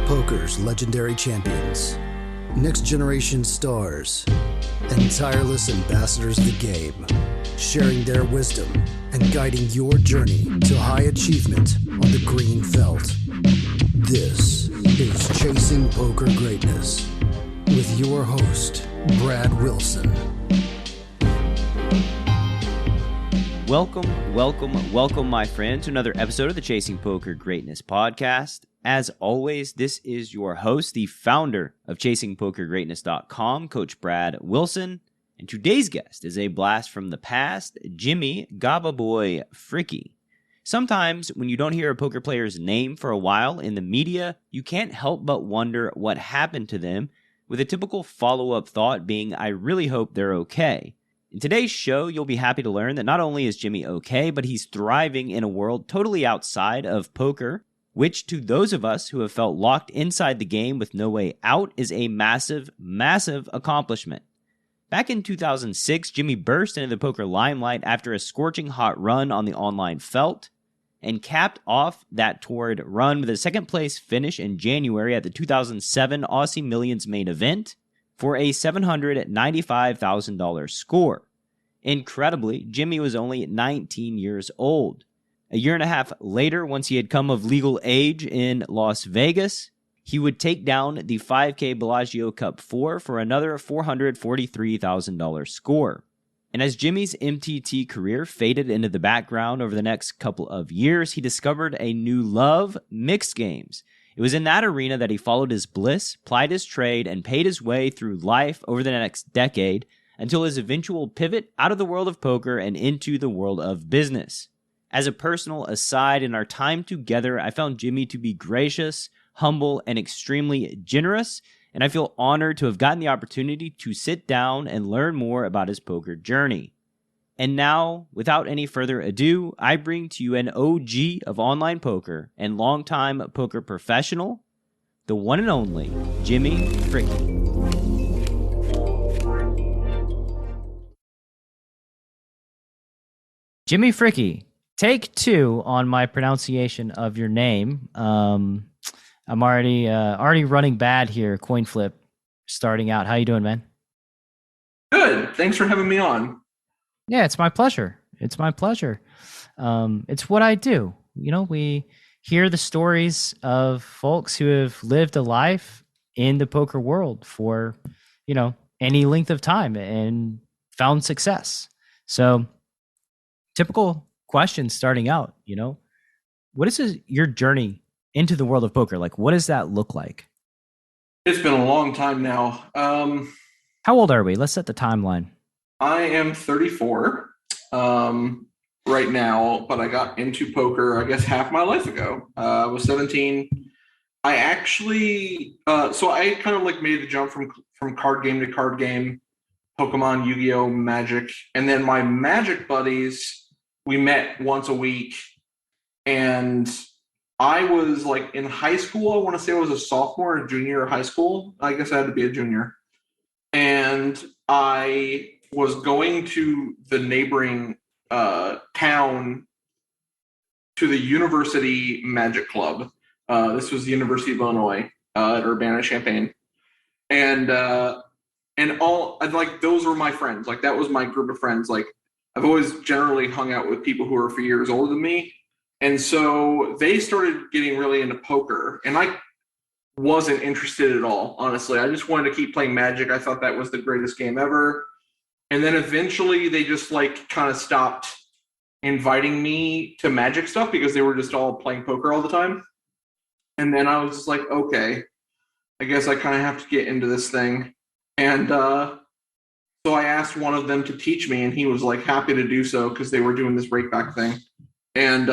Poker's legendary champions, next-generation stars, and tireless ambassadors of the game, sharing their wisdom and guiding your journey to high achievement on the green felt. This is Chasing Poker Greatness with your host, Brad Wilson. Welcome, my friend, to another episode of the Chasing Poker Greatness podcast. As always, this is your host, the founder of ChasingPokerGreatness.com, Coach Brad Wilson. And today's guest is a blast from the past, Jimmy Gobboboy Fricke. Sometimes when you don't hear a poker player's name for a while in the media, you can't help but wonder what happened to them, with a typical follow-up thought being, I really hope they're okay. In today's show, you'll be happy to learn that not only is Jimmy okay, but he's thriving in a world totally outside of poker, which to those of us who have felt locked inside the game with no way out is a massive, massive accomplishment. Back in 2006, Jimmy burst into the poker limelight after a scorching hot run on the online felt, and capped off that torrid run with a second-place finish in January at the 2007 Aussie Millions main event for a $795,000 score. Incredibly, Jimmy was only 19 years old. A year and a half later, once he had come of legal age in Las Vegas, he would take down the 5K Bellagio Cup IV for another $443,000 score. And as Jimmy's MTT career faded into the background over the next couple of years, he discovered a new love, mixed games. It was in that arena that he followed his bliss, plied his trade, and paid his way through life over the next decade until his eventual pivot out of the world of poker and into the world of business. As a personal aside, in our time together, I found Jimmy to be gracious, humble, and extremely generous, and I feel honored to have gotten the opportunity to sit down and learn more about his poker journey. And now, without any further ado, I bring to you an OG of online poker and longtime poker professional, the one and only Jimmy Fricke. Jimmy Fricke, take two on my pronunciation of your name. I'm already running bad here. Coin flip, starting out. How you doing, man? Good. Thanks for having me on. Yeah, it's my pleasure. It's what I do. You know, we hear the stories of folks who have lived a life in the poker world for, any length of time and found success. So, typical question starting out, what is your journey into the world of poker? Like, what does that look like? It's been a long time now. How old are we? Let's set the timeline. I am 34 right now, but I got into poker, I guess, half my life ago. I was 17. I actually, so I kind of like made the jump from card game to card game, Pokemon, Yu-Gi-Oh, Magic. And then my Magic buddies, we met once a week. And I was like in high school, I want to say I was a sophomore or junior in high school. I guess I had to be a junior. And I was going to the neighboring town to the University Magic Club. This was the University of Illinois at Urbana-Champaign. And all, like, those were my friends. Like, that was my group of friends. Like, I've always generally hung out with people who are a few years older than me. And so they started getting really into poker. And I wasn't interested at all, honestly. I just wanted to keep playing Magic. I thought that was the greatest game ever. And then eventually they just like kind of stopped inviting me to Magic stuff because they were just all playing poker all the time. And then I was just like, okay, I guess I kind of have to get into this thing. And so I asked one of them to teach me, and he was like happy to do so because they were doing this rakeback thing. And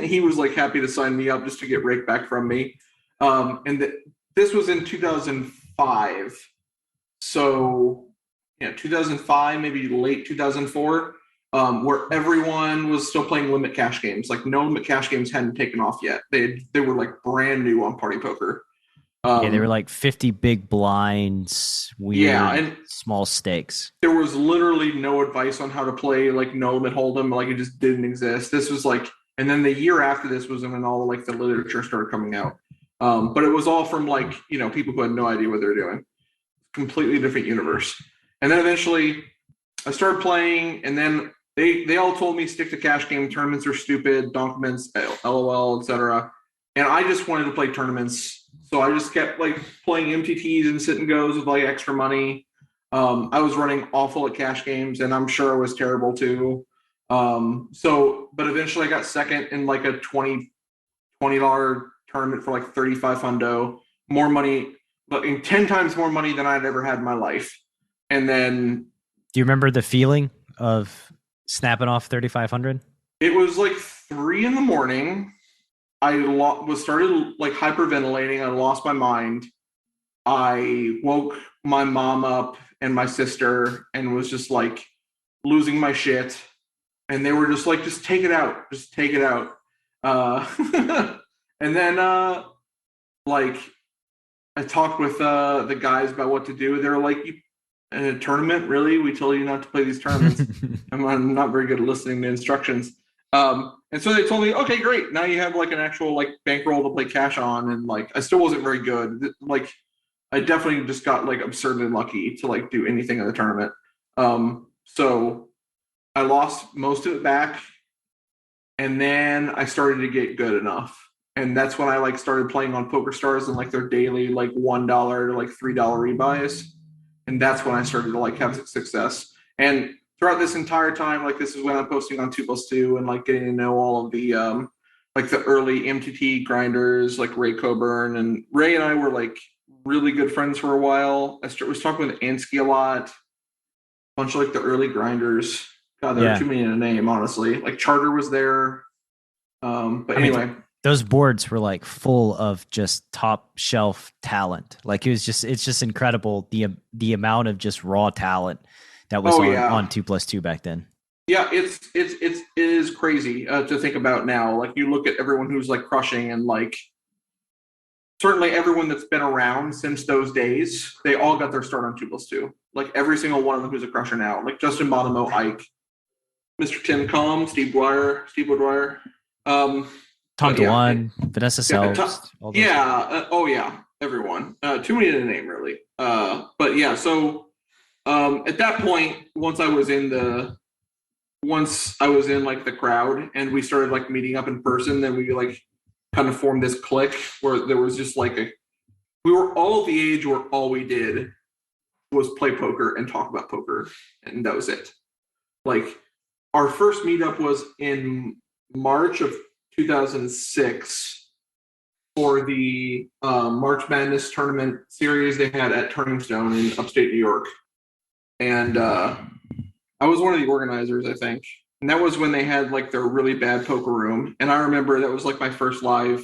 he was like happy to sign me up just to get rakeback from me. This was in 2005. So, 2005, maybe late 2004, where everyone was still playing limit cash games. Like, no limit cash games hadn't taken off yet. They were like brand new on Party Poker. They were like 50 big blinds, weird, and small stakes. There was literally no advice on how to play like no limit hold'em. Like, it just didn't exist. This was like, and then the year after this was when all like the literature started coming out. But it was all from like, people who had no idea what they were doing. Completely different universe. And then eventually I started playing, and then they all told me stick to cash game. Tournaments are stupid, donkments, LOL, etc. And I just wanted to play tournaments. So I just kept like playing MTTs and sit and goes with like extra money. I was running awful at cash games, and I'm sure I was terrible too. But eventually I got second in like a $20 tournament for like 35 hundo, more money, but in 10 times more money than I'd ever had in my life. And then, do you remember the feeling of snapping off 3,500? It was like 3 a.m. I started like hyperventilating. I lost my mind. I woke my mom up and my sister and was just like losing my shit. And they were just like, just take it out. Just take it out. And then, like, I talked with the guys about what to do. They're like, in a tournament, really? We told you not to play these tournaments. I'm not very good at listening to instructions. And so they told me, okay, great. Now you have like an actual like bankroll to play cash on. And like, I still wasn't very good. Like, I definitely just got like absurdly lucky to like do anything in the tournament. So I lost most of it back. And then I started to get good enough. And that's when I like started playing on PokerStars and like their daily like $1 to like $3 rebuys. And that's when I started to like have success. And throughout this entire time, like this is when I'm posting on 2+2 and like getting to know all of the like the early MTT grinders, like Ray Coburn. And Ray and I were like really good friends for a while. I was talking with Ansky a lot, a bunch of like the early grinders. God, there were too many in a name, honestly. Like Charter was there. Anyway. Those boards were like full of just top shelf talent. Like it's just incredible the amount of just raw talent that was on 2+2 back then. Yeah, it is crazy to think about now. Like you look at everyone who's like crushing, and like certainly everyone that's been around since those days, they all got their start on 2+2. Like every single one of them who's a crusher now. Like Justin Bonomo, Ike, Mr. Tim Combe, Steve O'Dwyer. Tom DeWan, Vanessa Selves. Everyone. Too many to name, really. So at that point, once I was in like the crowd and we started like meeting up in person, then we like kind of formed this clique where there was just like we were all the age where all we did was play poker and talk about poker, and that was it. Like our first meetup was in March of 2006 for the March Madness tournament series they had at Turning Stone in upstate New York. And I was one of the organizers, I think. And that was when they had like their really bad poker room. And I remember that was like my first live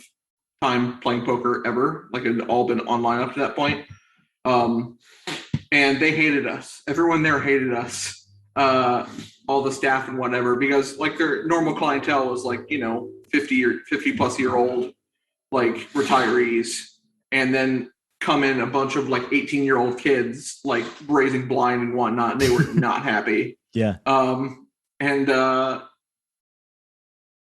time playing poker ever. Like it had all been online up to that point. And they hated us. Everyone there hated us. All the staff and whatever, because like their normal clientele was like, 50 plus year old, like retirees, and then come in a bunch of like 18-year-old kids, like raising blind and whatnot. And they were not happy. Yeah. And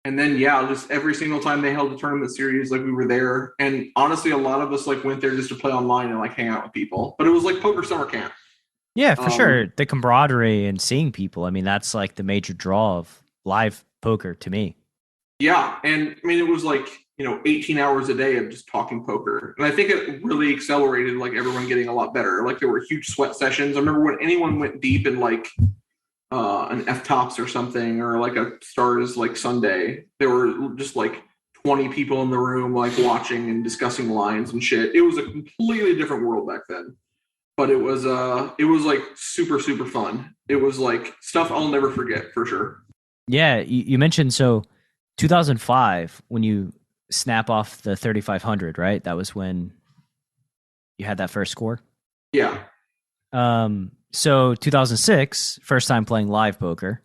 then, just every single time they held a tournament series, like we were there. And honestly, a lot of us like went there just to play online and like hang out with people, but it was like poker summer camp. Yeah, for sure. The camaraderie and seeing people. I mean, that's like the major draw of live poker to me. Yeah. And I mean, it was like, 18 hours a day of just talking poker. And I think it really accelerated like everyone getting a lot better. Like there were huge sweat sessions. I remember when anyone went deep in like an F-Tops or something, or like a Stars like Sunday, there were just like 20 people in the room like watching and discussing lines and shit. It was a completely different world back then. But it was like super, super fun. It was like stuff I'll never forget for sure. Yeah, you mentioned 2005 when you snap off the 3,500, right? That was when you had that first score. Yeah. So 2006, first time playing live poker,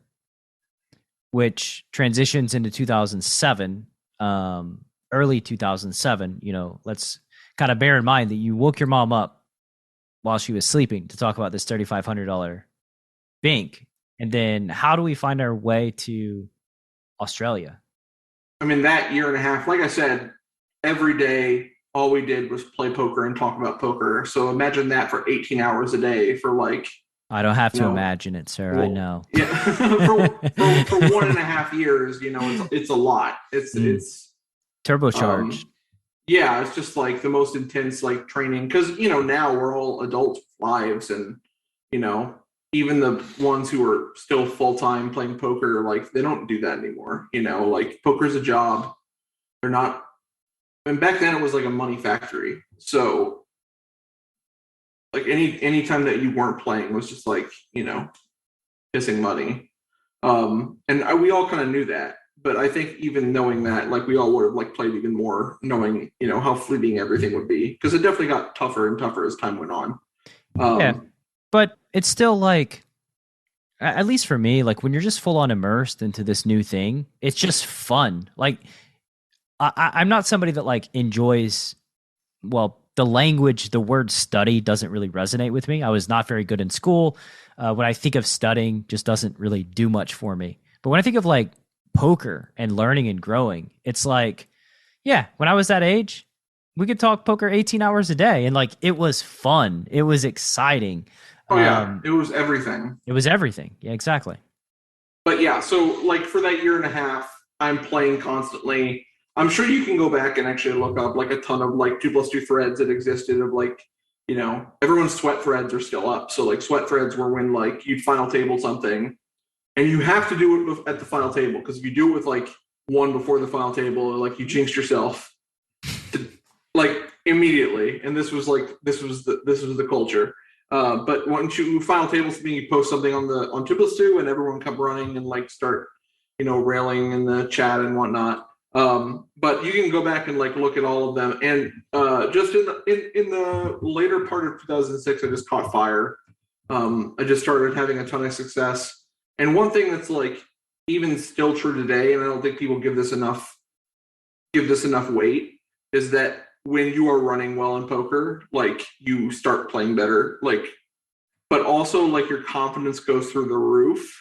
which transitions into 2007, early 2007. Let's kind of bear in mind that you woke your mom up while she was sleeping to talk about this $3,500 bank. And then how do we find our way to Australia? I mean, that year and a half, like I said, every day all we did was play poker and talk about poker. So imagine that for 18 hours a day for like, I don't have you to know, imagine it, sir. well, I know. yeah, for 1.5 years, it's a lot. It's Turbocharged. um yeah, it's just like the most intense like training because now we're all adult lives and you know even the ones who are still full time playing poker like they don't do that anymore. Like poker's a job. They're not. And back then it was like a money factory. So like any time that you weren't playing was just like pissing money. And we all kind of knew that. But I think even knowing that, like we all would have like played even more, knowing how fleeting everything would be, because it definitely got tougher and tougher as time went on. Yeah, but it's still like, at least for me, like when you're just full on immersed into this new thing, it's just fun. Like I'm not somebody that like enjoys, well, the language, the word study doesn't really resonate with me. I was not very good in school. When I think of studying, just doesn't really do much for me. But when I think of like poker and learning and growing, it's like, yeah, when I was that age, we could talk poker 18 hours a day. And like, it was fun. It was exciting. Oh yeah, it was everything. It was everything. Yeah, exactly. But yeah, so like for that year and a half, I'm playing constantly. I'm sure you can go back and actually look up like a ton of like 2+2 threads that existed of like, everyone's sweat threads are still up. So like sweat threads were when like you'd final table something and you have to do it at the final table. Because if you do it with like one before the final table, like you jinxed yourself like immediately. And this was the culture. But once you final table something, you post something on 2+2 and everyone come running and like start, railing in the chat and whatnot. But you can go back and like look at all of them. And just in the later part of 2006, I just caught fire. I just started having a ton of success. And one thing that's like even still true today, and I don't think people give this enough weight, is that when you are running well in poker, like you start playing better, like, but also like your confidence goes through the roof,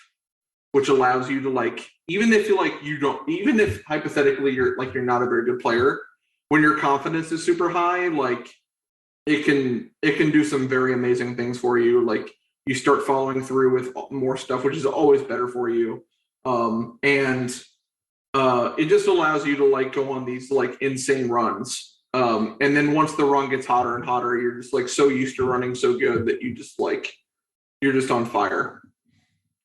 which allows you to like, even if hypothetically you're not a very good player, when your confidence is super high, like it can do some very amazing things for you. Like you start following through with more stuff, which is always better for you. And it just allows you to like go on these like insane runs. And then once the run gets hotter and hotter, you're just like so used to running so good that you're just on fire.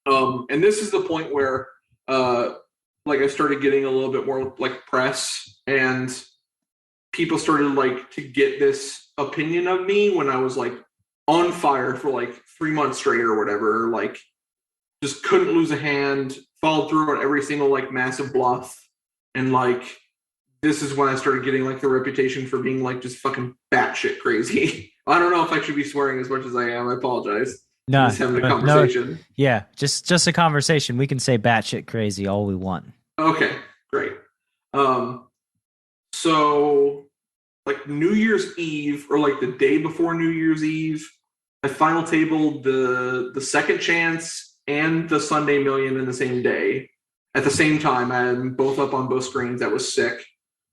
And this is the point where like I started getting a little bit more like press and people started like to get this opinion of me when I was like on fire for like 3 months straight or whatever, like just couldn't lose a hand, followed through on every single like massive bluff. And like, this is when I started getting like the reputation for being like just fucking batshit crazy. I don't know if I should be swearing as much as I am. I apologize. No, just having a conversation. No, yeah, just a conversation. We can say batshit crazy all we want. Okay, great. So like New Year's Eve or like the day before New Year's Eve, I final tabled the second chance and the Sunday Million in the same day. At the same time, I had them both up on both screens. That was sick.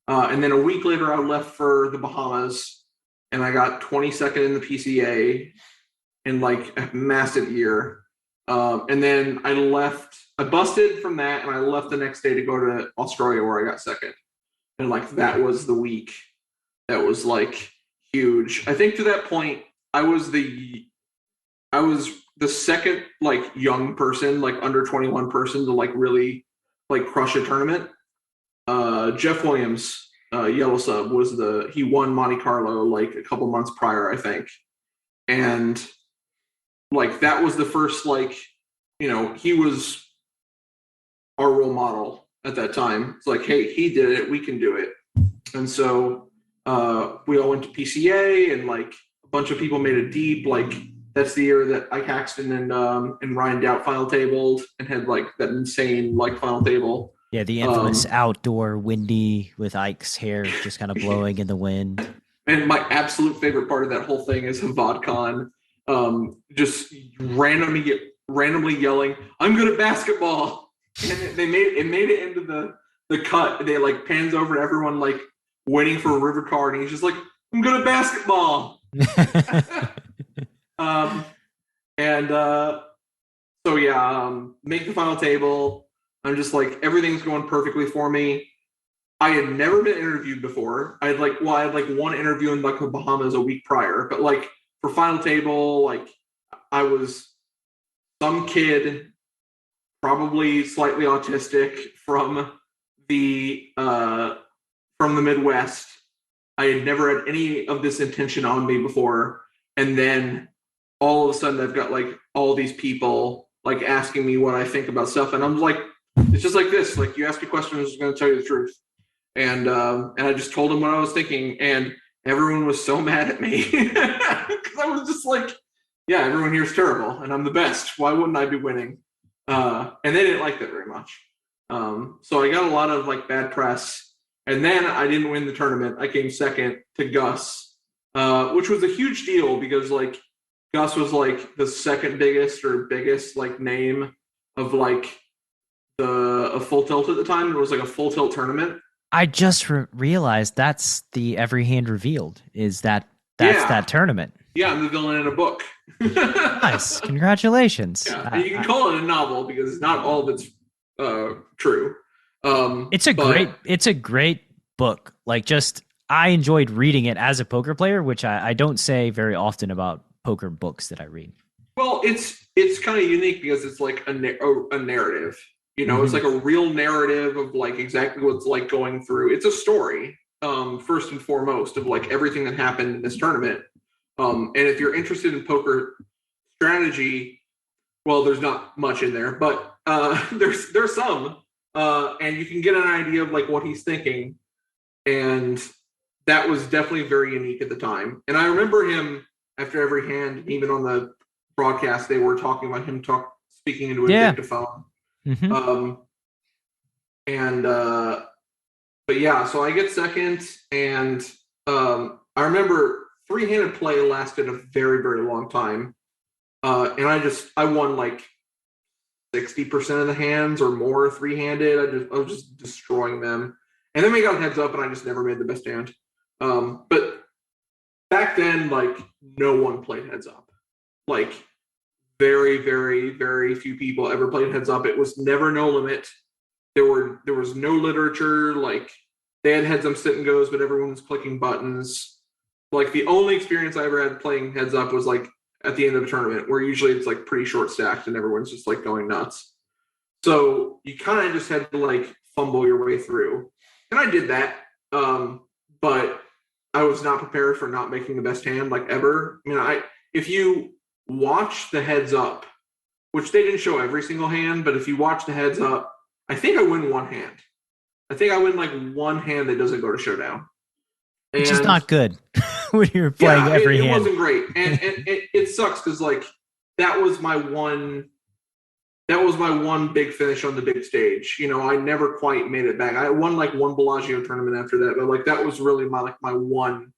And then a week later, I left for the Bahamas, and I got 22nd in the PCA in like a massive year. And then I busted from that, and I left the next day to go to Australia where I got second. And like that was the week that was like huge. I think to that point, I was the second like young person, like under 21 person to like really like crush a tournament. Jeff Williams, Yellow Sub, he won Monte Carlo like a couple months prior, I think. And like that was the first like, he was our role model at that time. It's like, hey, he did it, we can do it. And so we all went to PCA and like a bunch of people made it deep. Like that's the year that Ike Haxton and Ryan Doubt final tabled and had like that insane like final table. Yeah, the infamous outdoor windy with Ike's hair just kind of blowing in the wind. And my absolute favorite part of that whole thing is Havad Khan just randomly yelling, "I'm good at basketball." And they made it into the cut. They like pans over everyone like waiting for a river card, and he's just like, I'm good at basketball. um, and so yeah, make the final table. I'm just like, everything's going perfectly for me. I had never been interviewed before. I had like one interview in like the Bahamas a week prior, but like for final table, like I was some kid, probably slightly autistic from the Midwest. I had never had any of this intention on me before, and then all of a sudden I've got like all these people like asking me what I think about stuff, and I'm like, it's just like this. Like, you ask me questions, I'm going to tell you the truth. And I just told them what I was thinking, and everyone was so mad at me because I was just like, yeah, everyone here is terrible, and I'm the best. Why wouldn't I be winning? And they didn't like that very much. So I got a lot of like bad press, and then I didn't win the tournament. I came second to Gus, which was a huge deal because like Gus was like the second biggest like name of like a full tilt at the time. It was like a full tilt tournament. I just realized that's the Every Hand Revealed. That's that tournament. Yeah, I'm the villain in a book. Nice, congratulations. Yeah, and you can call it a novel because not all of it's true. It's a great book. Like, just I enjoyed reading it as a poker player, which I don't say very often about poker books that I read. Well, it's kind of unique because it's like a narrative. You know, It's like a real narrative of like exactly what's like going through. It's a story, first and foremost, of like everything that happened in this tournament. And if you're interested in poker strategy, well, there's not much in there, but there's some, and you can get an idea of like what he's thinking, and that was definitely very unique at the time. And I remember him after every hand, even on the broadcast, they were talking about him speaking into a dictaphone. But yeah, so I get second, and I remember three-handed play lasted a very, very long time. And I won like 60% of the hands or more three-handed. I was just destroying them. And then we got heads up, and I just never made the best hand. But back then, like, no one played heads up. Like, very, very, very few people ever played heads up. It was never no limit. There was no literature. Like, they had heads up sit and goes, but everyone was clicking buttons. Like, the only experience I ever had playing heads up was like at the end of a tournament, where usually it's like pretty short stacked and everyone's just like going nuts. So you kind of just had to like fumble your way through, and I did that. But I was not prepared for not making the best hand like ever. I mean, if you watch the heads up, which they didn't show every single hand, but if you watch the heads up, I think I win one hand. I think I win like one hand that doesn't go to showdown. Which is not good when you're playing every hand. It wasn't great. And it sucks because like that was my one big finish on the big stage. You know, I never quite made it back. I won like one Bellagio tournament after that, but like that was really my one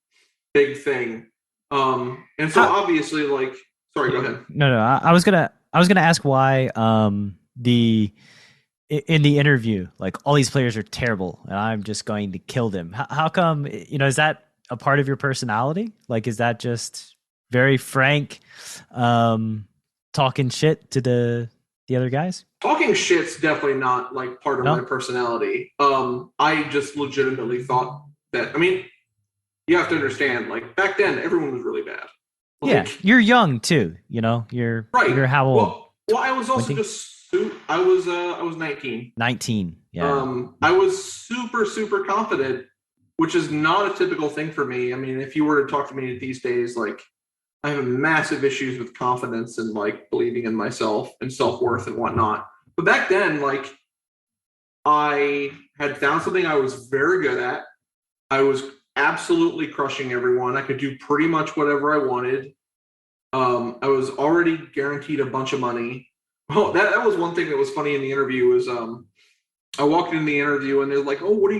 big thing. And so obviously like, sorry, go ahead. No. I was gonna ask why in the interview, like, all these players are terrible and I'm just going to kill them. How come, you know, is that a part of your personality? Like, is that just very frank, talking shit to the other guys? Talking shit's definitely not like part of my personality. I just legitimately thought that, I mean, you have to understand, like, back then everyone was really bad. Like, yeah, you're young too, you know, you're how old? Well, I was also I was 19. 19, yeah. I was super, super confident, which is not a typical thing for me. I mean, if you were to talk to me these days, like, I have massive issues with confidence and like believing in myself and self-worth and whatnot. But back then, like, I had found something I was very good at. I was absolutely crushing everyone. I could do pretty much whatever I wanted. I was already guaranteed a bunch of money. Oh, that was one thing that was funny in the interview was I walked in the interview and they're like, "Oh, what are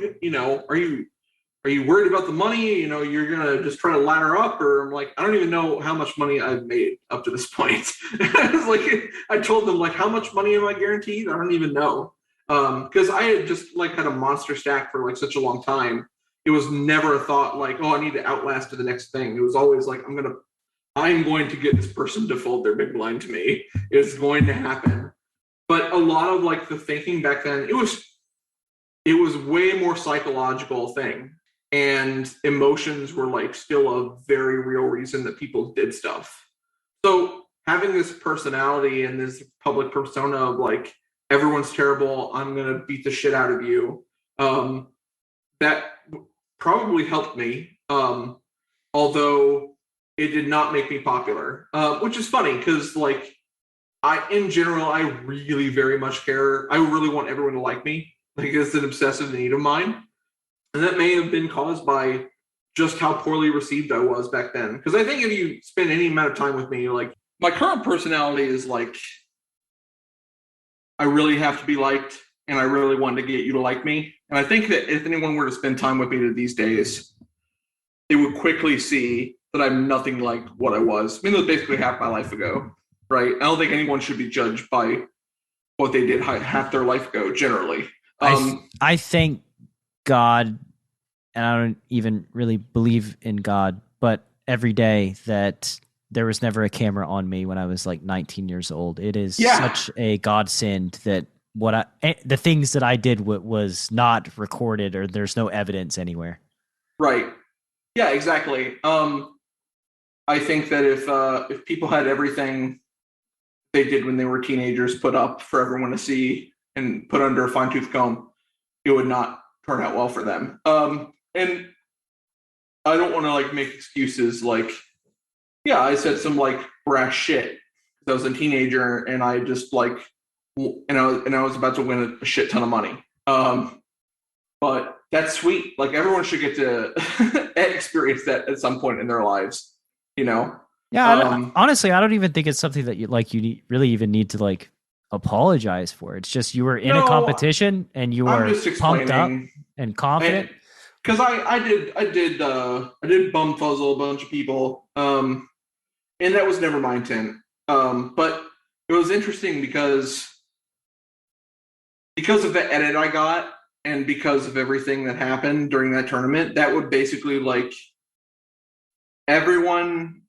you worried about the money? You know, you're gonna just try to ladder up?" Or I'm like, I don't even know how much money I've made up to this point. I was like, I told them like, how much money am I guaranteed? I don't even know, because I had just like had a monster stack for like such a long time, it was never a thought like, oh, I need to outlast to the next thing. It was always like, I'm going to get this person to fold their big blind to me. It's going to happen. But a lot of like the thinking back then, it was way more psychological thing. And emotions were like still a very real reason that people did stuff. So having this personality and this public persona of like, everyone's terrible, I'm going to beat the shit out of you. That probably helped me. Although it did not make me popular, which is funny because like in general, I really very much care. I really want everyone to like me. Like it's an obsessive need of mine. And that may have been caused by just how poorly received I was back then. Because I think if you spend any amount of time with me, like my current personality is like, I really have to be liked and I really want to get you to like me. And I think that if anyone were to spend time with me these days, they would quickly see that I'm nothing like what I was. I mean, that was basically half my life ago, right? I don't think anyone should be judged by what they did half their life ago, generally. I thank God, and I don't even really believe in God, but every day that there was never a camera on me when I was like 19 years old. It is such a godsend that the things that I did was not recorded or there's no evidence anywhere. Right. Yeah, exactly. I think that if people had everything they did when they were teenagers put up for everyone to see and put under a fine-tooth comb, it would not turn out well for them. And I don't want to like make excuses like, yeah, I said some like brash shit. I was a teenager and I just like, and I was about to win a shit ton of money. But that's sweet. Like everyone should get to experience that at some point in their lives, you know? Yeah. Honestly, I don't even think it's something that you really even need to like apologize for. It's just you were in a competition and you were pumped up and confident. Because I did bum fuzzle a bunch of people, and that was never my intent. But it was interesting because of the edit I got and because of everything that happened during that tournament, that would basically like everyone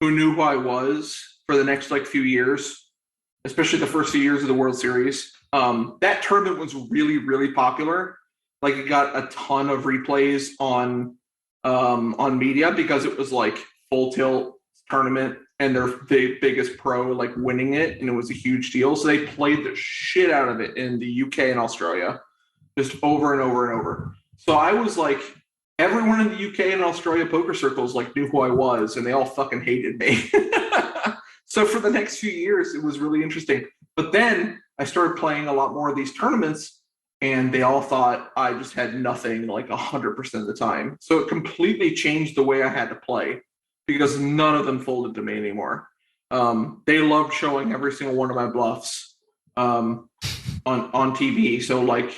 who knew who I was for the next like few years, especially the first few years of the World Series. That tournament was really, really popular. Like it got a ton of replays on media because it was like full tilt tournament and they're the biggest pro like winning it, and it was a huge deal. So they played the shit out of it in the UK and Australia, just over and over and over. So I was like, everyone in the UK and Australia poker circles like knew who I was, and they all fucking hated me. So for the next few years, it was really interesting. But then I started playing a lot more of these tournaments, and they all thought I just had nothing like 100% of the time. So it completely changed the way I had to play because none of them folded to me anymore. They loved showing every single one of my bluffs on TV. So like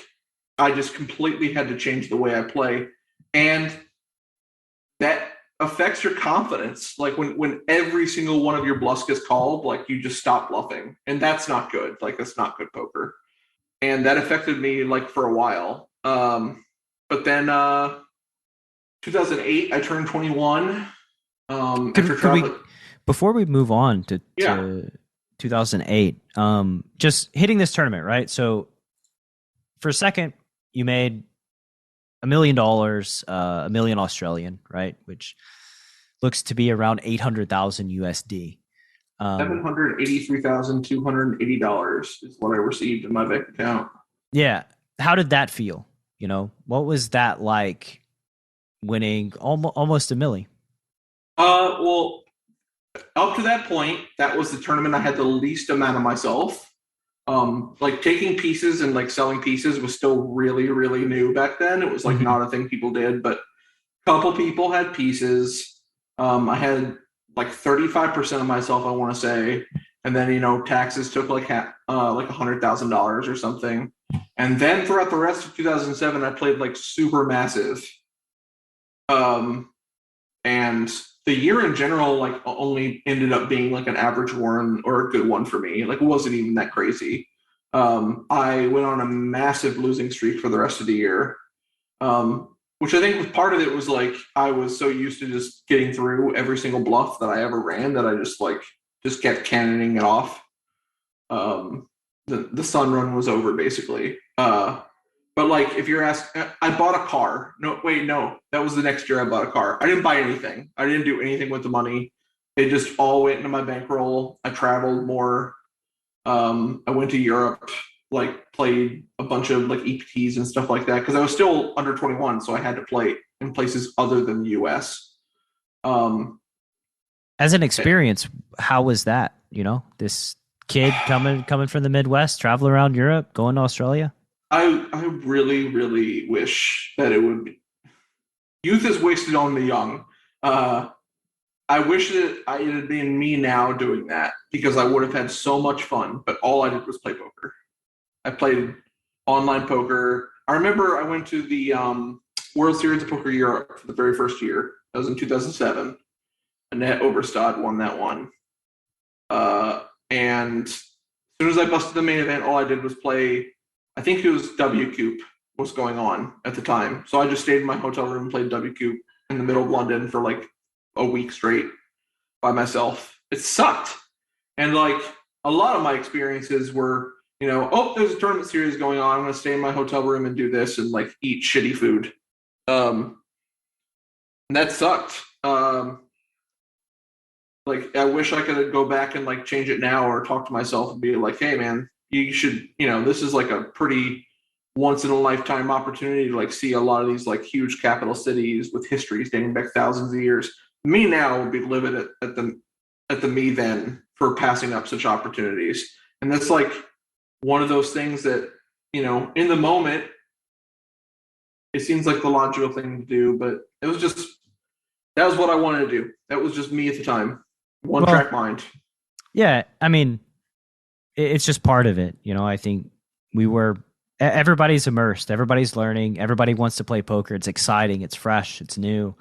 I just completely had to change the way I play. And that affects your confidence. Like when every single one of your bluffs gets called, like you just stop bluffing. And that's not good. Like that's not good poker. And that affected me like for a while. But then 2008, I turned 21. Before we move on to 2008, just hitting this tournament, right? So for a second, you made $1 million, a million Australian, right? Which looks to be around 800,000 USD. $783,280 is what I received in my bank account. Yeah. How did that feel? You know, what was that like winning almost $1 million? Well, up to that point, that was the tournament I had the least amount of myself. Like taking pieces and like selling pieces was still really, really new back then. It was like not a thing people did, but a couple people had pieces. I had like 35% of myself, I want to say, and then taxes took like $100,000 or something. And then throughout the rest of 2007, I played like super massive. And the year in general, like only ended up being like an average one or a good one for me. Like it wasn't even that crazy. I went on a massive losing streak for the rest of the year. which I think was part of it was like I was so used to just getting through every single bluff that I ever ran that I just kept cannoning it off. The sun run was over basically. But like if you're asked, I bought a car. No, wait, no, that was the next year I bought a car. I didn't buy anything. I didn't do anything with the money. It just all went into my bankroll. I traveled more. I went to Europe, like played a bunch of like EPTs and stuff like that because I was still under 21, so I had to play in places other than the US. Um, As an experience, how was that? You know, this kid coming from the Midwest, traveling around Europe, going to Australia. I really, really wish that it would be. Youth is wasted on the young. Uh, I wish that it had been me now doing that because I would have had so much fun. But all I did was play poker. I played online poker. I remember I went to the World Series of Poker Europe for the very first year. That was in 2007. Annette Oberstad won that one. And as soon as I busted the main event, all I did was play. I think it was W Coop was going on at the time. So I just stayed in my hotel room and played W Coop in the middle of London for like a week straight by myself. It sucked. And like a lot of my experiences were, oh, there's a tournament series going on. I'm going to stay in my hotel room and do this and like eat shitty food. And that sucked. Like I wish I could go back and like change it now or talk to myself and be like, hey man, you should, this is like a pretty once in a lifetime opportunity to like see a lot of these like huge capital cities with histories dating back thousands of years. Me now would be livid at the me then for passing up such opportunities. And that's like one of those things that, in the moment, it seems like the logical thing to do, but it was just, that was what I wanted to do. That was just me at the time. One track mind. Yeah. I mean, it's just part of it. I think everybody's immersed, everybody's learning, everybody wants to play poker. It's exciting. It's fresh. It's new.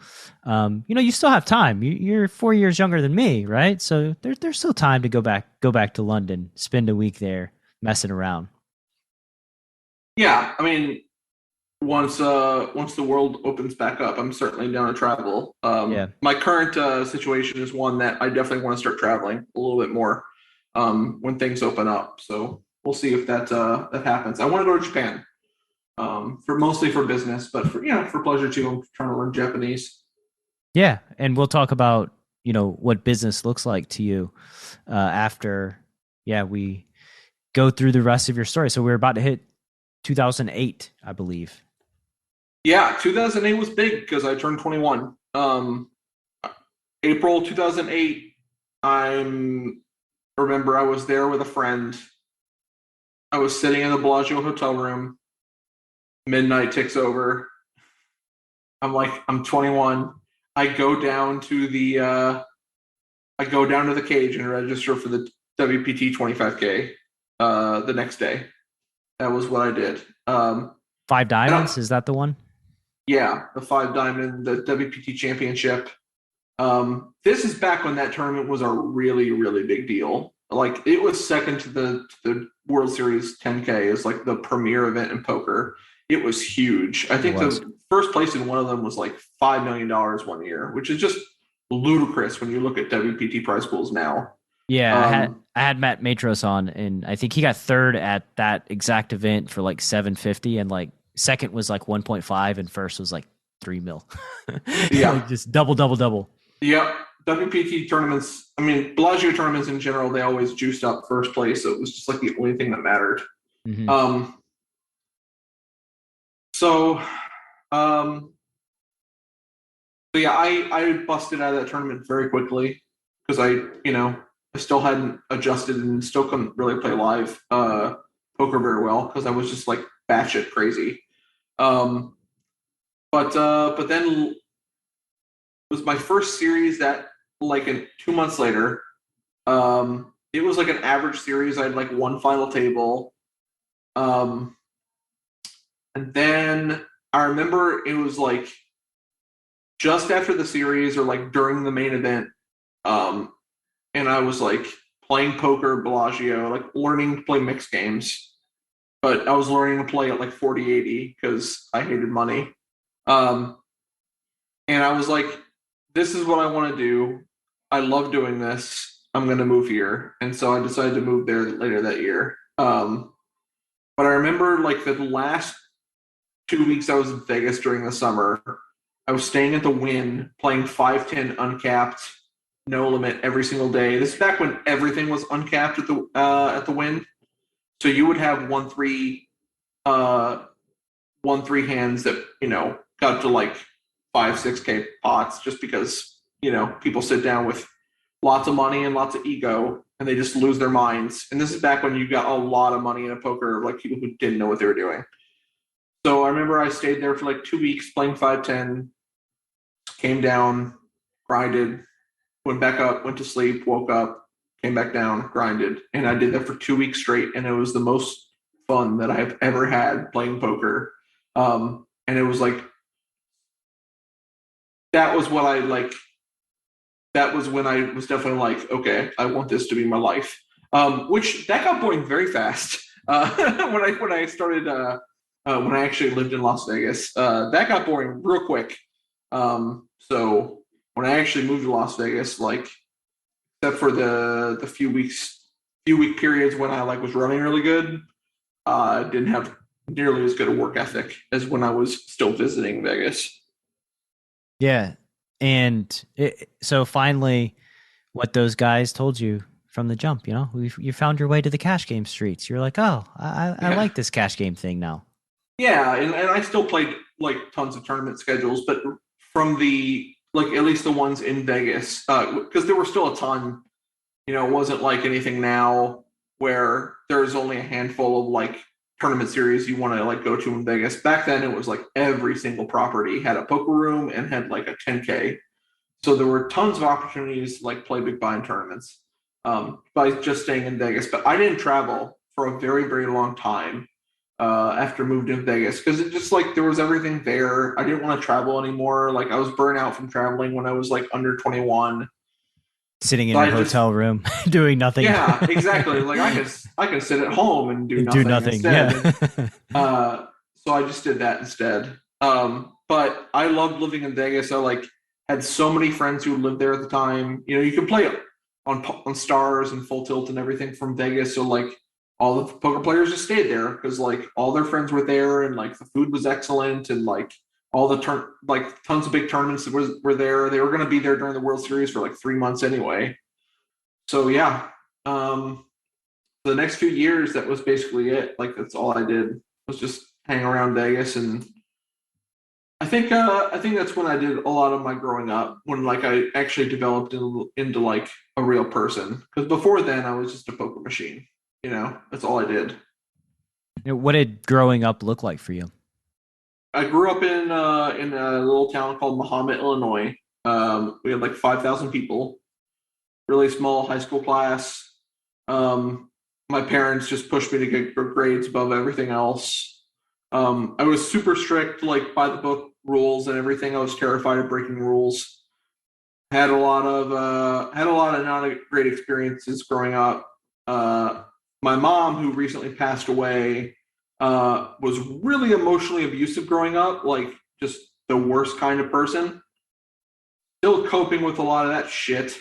You still have time. You're 4 years younger than me, right? So there's still time to go back to London, spend a week there messing around. Yeah. I mean, once the world opens back up, I'm certainly down to travel. My current situation is one that I definitely want to start traveling a little bit more when things open up. So we'll see if that happens. I want to go to Japan mostly for business, but for pleasure too. I'm trying to learn Japanese. Yeah, and we'll talk about what business looks like to you after we go through the rest of your story. So we're about to hit 2008, I believe. Yeah, 2008 was big because I turned 21. April 2008, I remember I was there with a friend. I was sitting in the Bellagio hotel room. Midnight ticks over. I'm 21. I go down to the cage and register for the WPT 25K the next day. That was what I did. Five Diamonds, is that the one? Yeah, the 5 Diamond, the WPT Championship. This is back when that tournament was a really, really big deal. Like it was second to the World Series 10K as like the premier event in poker. It was huge. I think the first place in one of them was like $5 million 1 year, which is just ludicrous when you look at WPT prize pools now. Yeah, I had Matt Matros on, and I think he got third at that exact event for like 750, and like second was like 1.5, and first was like 3 mil. Yeah, like just double. Yep. WPT tournaments, I mean, Bellagio tournaments in general, they always juiced up first place. So it was just like the only thing that mattered. Mm-hmm. So yeah, I busted out of that tournament very quickly because I still hadn't adjusted and still couldn't really play live poker very well because I was just like batshit crazy. But then it was my first series that like 2 months later, it was like an average series. I had like one final table. And then I remember it was like just after the series or like during the main event. And I was like playing poker at Bellagio, like learning to play mixed games. But I was learning to play at like 40-80 because I hated money. And I was like, this is what I want to do. I love doing this. I'm going to move here. And so I decided to move there later that year. But I remember like the last 2 weeks I was in Vegas during the summer, I was staying at the Wynn, playing 510 uncapped, no limit every single day. This is back when everything was uncapped at the Wynn. So you would have 1-3 hands that got to like 5-6K pots just because people sit down with lots of money and lots of ego and they just lose their minds. And this is back when you got a lot of money in a poker, like people who didn't know what they were doing. So I remember I stayed there for like 2 weeks playing 510, came down, grinded, went back up, went to sleep, woke up, came back down, grinded. And I did that for 2 weeks straight. And it was the most fun that I've ever had playing poker. And it was like, that was when I was definitely like, okay, I want this to be my life. Which that got boring very fast. When I started, when I actually lived in Las Vegas, that got boring real quick. So when I actually moved to Las Vegas, like, except for the few week periods when I like was running really good, I didn't have nearly as good a work ethic as when I was still visiting Vegas. Yeah. And so finally, what those guys told you from the jump, you found your way to the cash game streets. You're like, oh, I like this cash game thing now. Yeah, and I still played like tons of tournament schedules, but from the like at least the ones in Vegas, because there were still a ton. It wasn't like anything now where there's only a handful of like tournament series you want to like go to in Vegas. Back then, it was like every single property had a poker room and had like a 10K. So there were tons of opportunities to like play big blind tournaments by just staying in Vegas. But I didn't travel for a very, very long time after moving to Vegas because it just like there was everything there. I didn't want to travel anymore. Like I was burnt out from traveling when I was like under 21. Sitting in a hotel room doing nothing. Yeah, exactly. Like I could sit at home and do nothing instead. Yeah. So I just did that instead. But I loved living in Vegas. I like had so many friends who lived there at the time. You can play on Stars and Full Tilt and everything from Vegas. So like all the poker players just stayed there because like all their friends were there and like the food was excellent and like all the tons of big tournaments that were there. They were going to be there during the World Series for like 3 months anyway. So yeah, the next few years, that was basically it. Like that's all I did was just hang around Vegas, and I think that's when I did a lot of my growing up. When like I actually developed into like a real person. Because before then, I was just a poker machine. That's all I did. What did growing up look like for you? I grew up in a little town called Mahomet, Illinois. We had like 5,000 people, really small high school class. My parents just pushed me to get grades above everything else. I was super strict, like by the book rules and everything. I was terrified of breaking rules. Had a lot of not great experiences growing up. My mom, who recently passed away, was really emotionally abusive growing up, like just the worst kind of person. Still coping with a lot of that shit.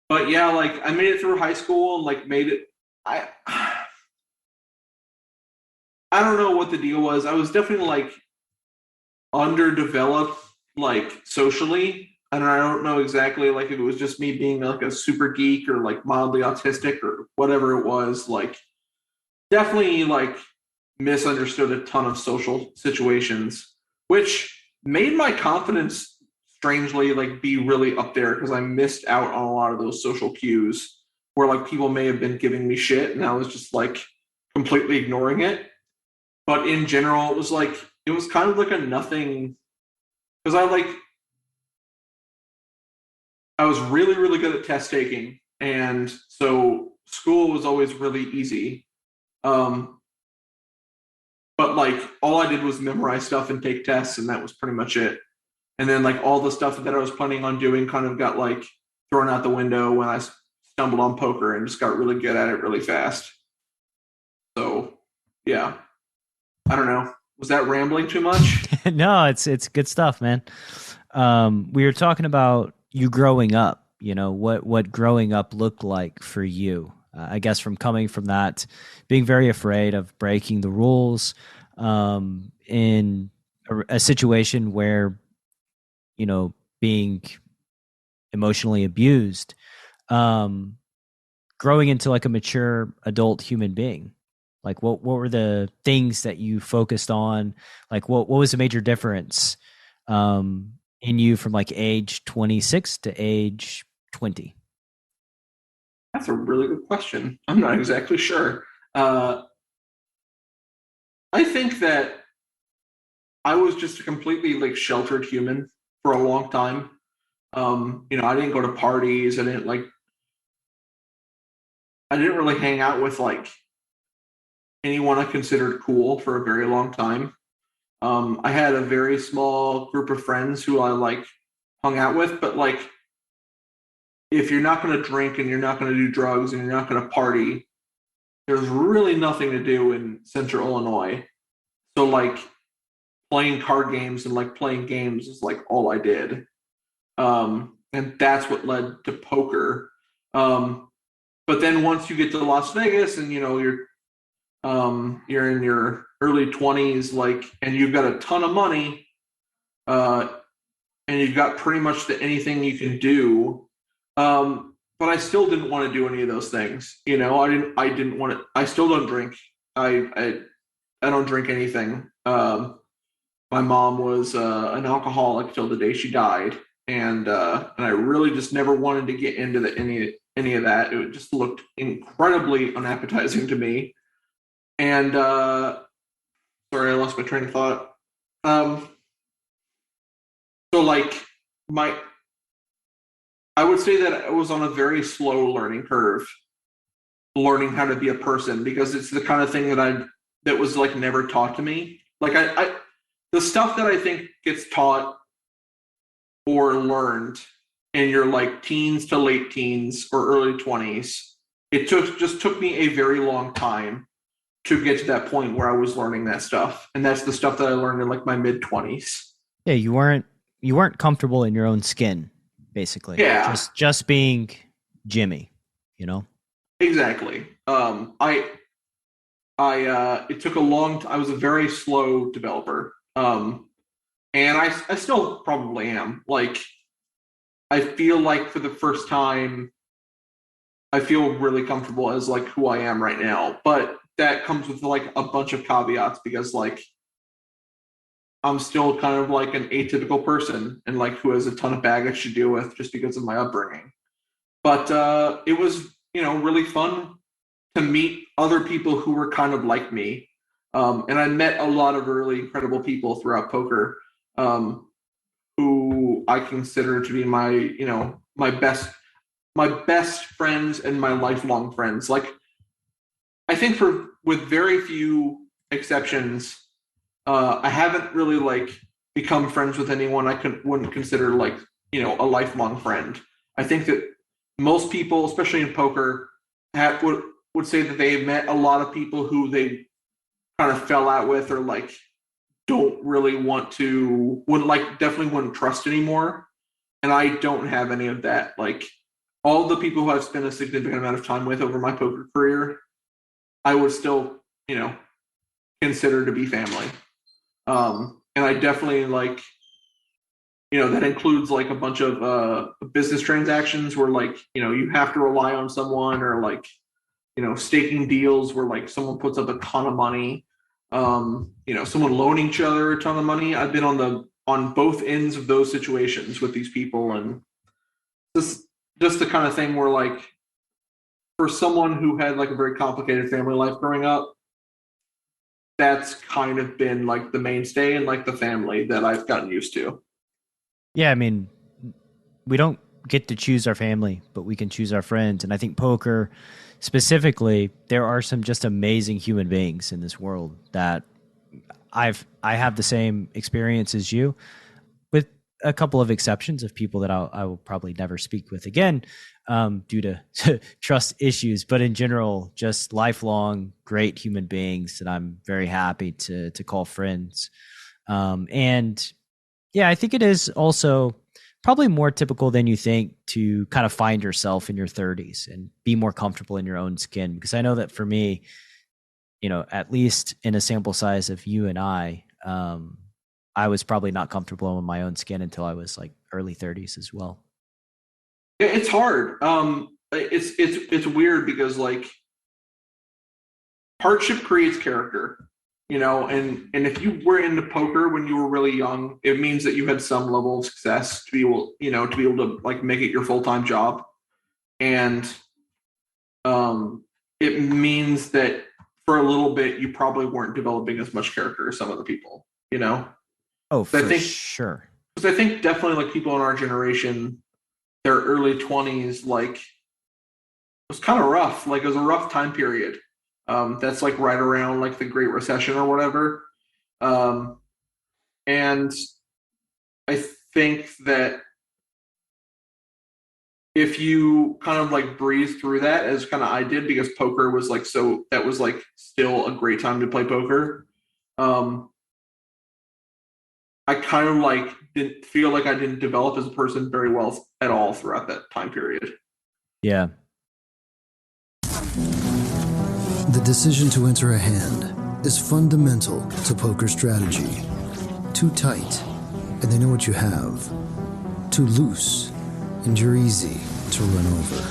But yeah, like I made it through high school and like made it. I don't know what the deal was. I was definitely like underdeveloped, like socially. And I don't know exactly like if it was just me being like a super geek or like mildly autistic or whatever it was. Like definitely like misunderstood a ton of social situations, which made my confidence strangely like be really up there because I missed out on a lot of those social cues where like people may have been giving me shit and I was just like completely ignoring it. But in general, it was kind of like a nothing because I was really, really good at test taking. And so school was always really easy. But like all I did was memorize stuff and take tests, and that was pretty much it. And then like all the stuff that I was planning on doing kind of got like thrown out the window when I stumbled on poker and just got really good at it really fast. So yeah, I don't know. Was that rambling too much? No, it's good stuff, man. We were talking about you growing up. You know what growing up looked like for you. I guess from coming from that, being very afraid of breaking the rules, in a situation where being emotionally abused, um, growing into like a mature adult human being. Like what were the things that you focused on? Like what was the major difference in you from like age 26 to age 20? That's a really good question. I'm not exactly sure. Uh, I think that I was just a completely like sheltered human for a long time. I didn't go to parties. I didn't really hang out with like anyone I considered cool for a very long time. I had a very small group of friends who I like hung out with, but like if you're not going to drink and you're not going to do drugs and you're not going to party, there's really nothing to do in Central Illinois. So like playing card games and like playing games is like all I did. And that's what led to poker. Um, but then once you get to Las Vegas and you're in your early 20s, like, and you've got a ton of money, uh, and you've got pretty much anything you can do. But I still didn't want to do any of those things. I didn't want to. I still don't drink. I don't drink anything. My mom was an alcoholic till the day she died, and I really just never wanted to get into any of that. It just looked incredibly unappetizing to me. And sorry, I lost my train of thought. Um, so like my, I would say that I was on a very slow learning curve, learning how to be a person because it's the kind of thing that was like never taught to me. Like the stuff that I think gets taught or learned in your like teens to late teens or early 20s, just took me a very long time to get to that point where I was learning that stuff. And that's the stuff that I learned in like my mid 20s. Yeah, you weren't comfortable in your own skin, basically. Yeah, Just being Jimmy, you know? exactly. It took a long I was a very slow developer. And I still probably am. Like, I feel like for the first time, I feel really comfortable as like who I am right now. But that comes with like a bunch of caveats because like I'm still kind of like an atypical person and like who has a ton of baggage to deal with just because of my upbringing. But it was, really fun to meet other people who were kind of like me. And I met a lot of really incredible people throughout poker, who I consider to be my best friends and my lifelong friends. Like I think with very few exceptions, I haven't really like become friends with anyone wouldn't consider like a lifelong friend. I think that most people, especially in poker, would say that they met a lot of people who they kind of fell out with or like don't really wouldn't like definitely wouldn't trust anymore. And I don't have any of that. Like all the people who I've spent a significant amount of time with over my poker career, I would still, consider to be family. And I definitely like, that includes like a bunch of business transactions where like, you have to rely on someone or like, staking deals where like someone puts up a ton of money, someone loaning each other a ton of money. I've been on both ends of those situations with these people, and this just the kind of thing where like for someone who had like a very complicated family life growing up, that's kind of been like the mainstay and like the family that I've gotten used to. Yeah, I mean, we don't get to choose our family, but we can choose our friends. And I think poker specifically, there are some just amazing human beings in this world that I have the same experience as you, with a couple of exceptions of people that I will probably never speak with again, due to trust issues. But in general, just lifelong great human beings that I'm very happy to call friends. And yeah, I think it is also probably more typical than you think to kind of find yourself in your 30s and be more comfortable in your own skin. Because I know that for me, at least in a sample size of you and I was probably not comfortable in my own skin until I was like early 30s as well. Yeah, it's hard. It's weird because like hardship creates character, and if you were into poker when you were really young, it means that you had some level of success to be able, to like make it your full-time job. And it means that for a little bit you probably weren't developing as much character as some other people, Oh, for I think, sure. because I think definitely like people in our generation, their early 20s, like it was kind of rough. Like it was a rough time period. That's like right around like the Great Recession or whatever. And I think that if you kind of like breeze through that, as kind of I did, because poker was like, so that was like still a great time to play poker. I kind of like didn't feel like I didn't develop as a person very well at all throughout that time period. Yeah. The decision to enter a hand is fundamental to poker strategy. Too tight, and they know what you have. Too loose, and you're easy to run over.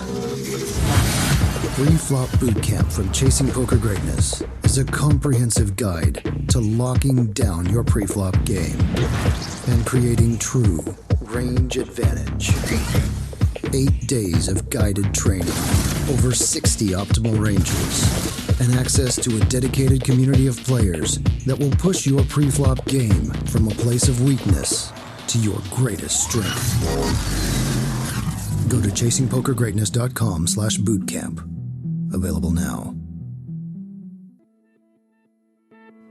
Pre-flop bootcamp from Chasing Poker Greatness is a comprehensive guide to locking down your pre-flop game and creating true range advantage. 8 days of guided training, over 60 optimal ranges, and access to a dedicated community of players that will push your pre-flop game from a place of weakness to your greatest strength. Go to chasingpokergreatness.com/bootcamp. Available now.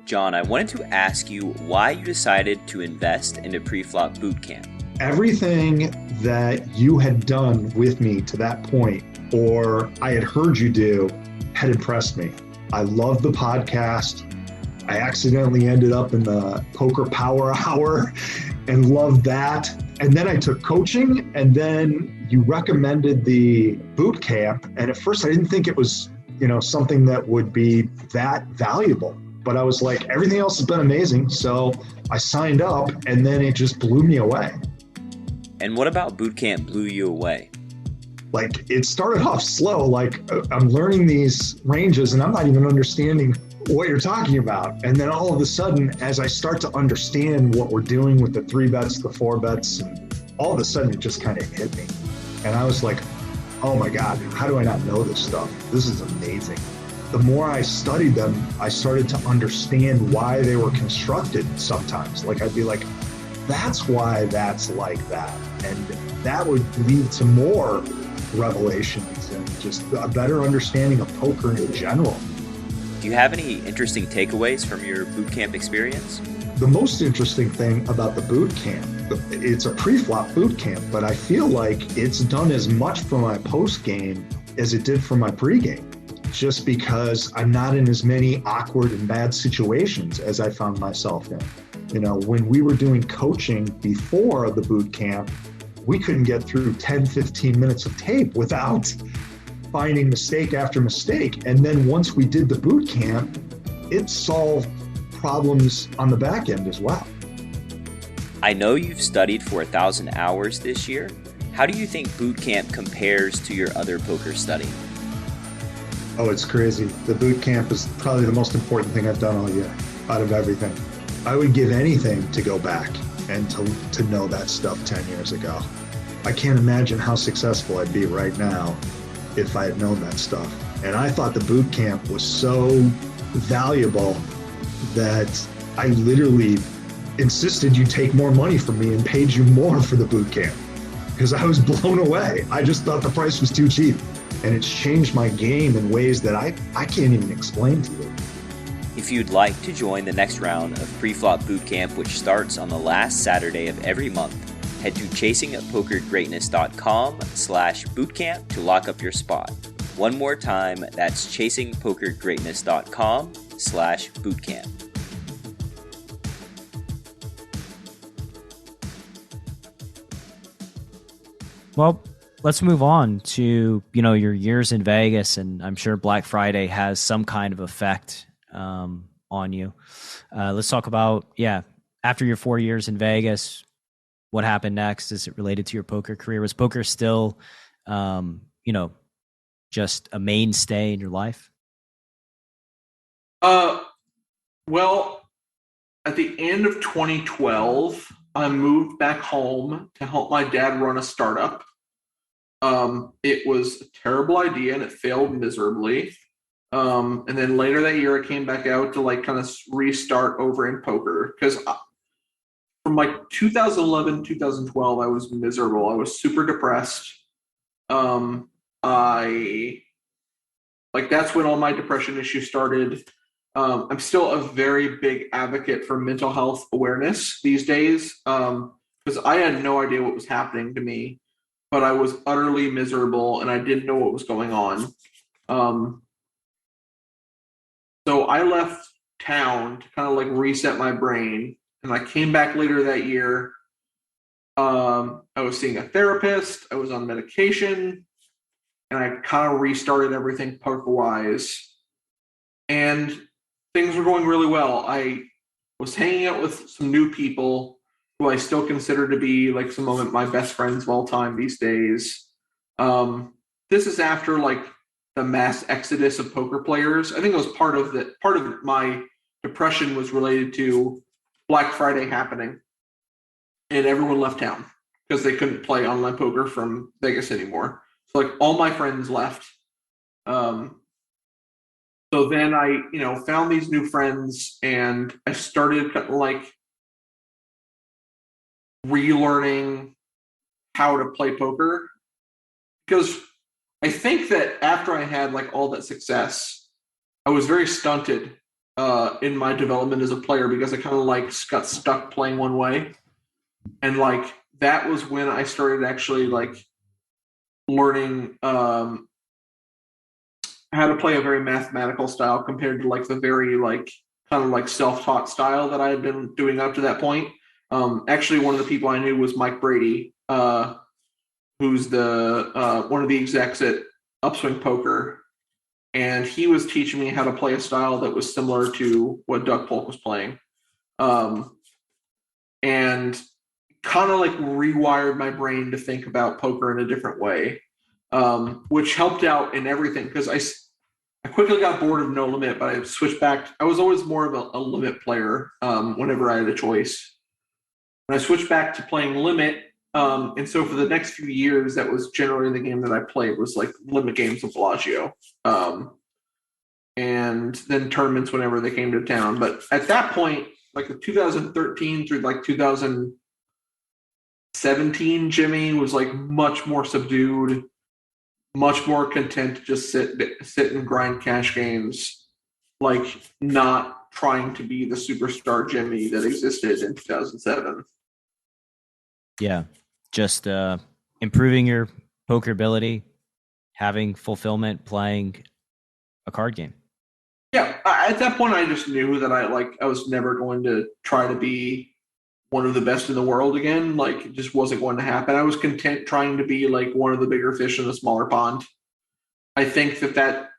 John, I wanted to ask you why you decided to invest in a pre-flop bootcamp. Everything that you had done with me to that point, or I had heard you do, had impressed me. I loved the podcast. I accidentally ended up in the Poker Power Hour and loved that. And then I took coaching, and then you recommended the boot camp. And at first I didn't think it was, something that would be that valuable. But I was like, everything else has been amazing. So I signed up, and then it just blew me away. And what about boot camp blew you away? Like, it started off slow. Like, I'm learning these ranges and I'm not even understanding what you're talking about. And then all of a sudden, as I start to understand what we're doing with the 3 bets, the 4 bets, and all of a sudden it just kind of hit me. And I was like, oh my God, how do I not know this stuff? This is amazing. The more I studied them, I started to understand why they were constructed sometimes. Like, I'd be like, that's why that's like that. And that would lead to more revelations and just a better understanding of poker in general. Do you have any interesting takeaways from your boot camp experience? The most interesting thing about the boot camp, it's a pre-flop boot camp, but I feel like it's done as much for my post game as it did for my pre-game, just because I'm not in as many awkward and bad situations as I found myself in. When we were doing coaching before the boot camp, we couldn't get through 10, 15 minutes of tape without finding mistake after mistake. And then once we did the boot camp, it solved problems on the back end as well. I know you've studied for 1,000 hours this year. How do you think boot camp compares to your other poker study? Oh, it's crazy. The boot camp is probably the most important thing I've done all year out of everything. I would give anything to go back and to know that stuff 10 years ago. I can't imagine how successful I'd be right now if I had known that stuff. And I thought the boot camp was so valuable that I literally insisted you take more money from me and paid you more for the boot camp because I was blown away. I just thought the price was too cheap. And it's changed my game in ways that I can't even explain to you. If you'd like to join the next round of Pre-Flop Bootcamp, which starts on the last Saturday of every month, head to chasingpokergreatness.com/bootcamp to lock up your spot. One more time, that's chasingpokergreatness.com/bootcamp. Well, let's move on to, your years in Vegas, and I'm sure Black Friday has some kind of effect on you. Let's talk about, after your 4 years in Vegas, what happened next? Is it related to your poker career? Was poker still, just a mainstay in your life? Well, at the end of 2012, I moved back home to help my dad run a startup. It was a terrible idea and it failed miserably. And then later that year, I came back out to like kind of restart over in poker because from like 2011, 2012, I was miserable. I was super depressed. That's when all my depression issues started. I'm still a very big advocate for mental health awareness these days because I had no idea what was happening to me, but I was utterly miserable and I didn't know what was going on. So I left town to kind of like reset my brain, and I came back later that year. I was seeing a therapist. I was on medication, and I kind of restarted everything poker-wise. And things were going really well. I was hanging out with some new people who I still consider to be like some of my best friends of all time these days. This is after like the mass exodus of poker players. I think it was part of my depression was related to Black Friday happening, and everyone left town because they couldn't play online poker from Vegas anymore. So like all my friends left. So then I, found these new friends and I started kind of like relearning how to play poker because I think that after I had like all that success, I was very stunted in my development as a player because I kind of like got stuck playing one way. And like that was when I started actually like learning how to play a very mathematical style compared to like the very like kind of like self-taught style that I had been doing up to that point. Actually, one of the people I knew was Mike Brady, who's the one of the execs at Upswing Poker, and he was teaching me how to play a style that was similar to what Doug Polk was playing, and kind of like rewired my brain to think about poker in a different way, which helped out in everything because I quickly got bored of No Limit, but I switched back. I was always more of a limit player whenever I had a choice. And I switched back to playing limit. And so for the next few years, that was generally the game that I played was like limit games of Bellagio. And then tournaments whenever they came to town. But at that point, like the 2013 through like 2017, Jimmy was like much more subdued, much more content to just sit and grind cash games, like not trying to be the superstar Jimmy that existed in 2007. Yeah, just improving your poker ability, having fulfillment, playing a card game. Yeah, at that point, I just knew that I was never going to try to be one of the best in the world again. Like, it just wasn't going to happen. I was content trying to be like one of the bigger fish in a smaller pond. I think that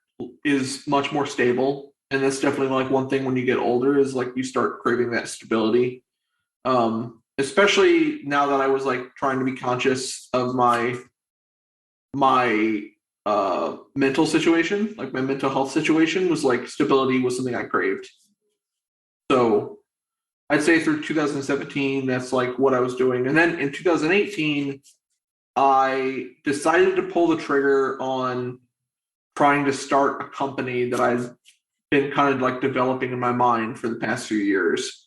is much more stable, and that's definitely like one thing when you get older is like you start craving that stability. Especially now that I was like trying to be conscious of my mental situation, like my mental health situation was like stability was something I craved. So I'd say through 2017, that's like what I was doing. And then in 2018, I decided to pull the trigger on trying to start a company that I've been kind of like developing in my mind for the past few years,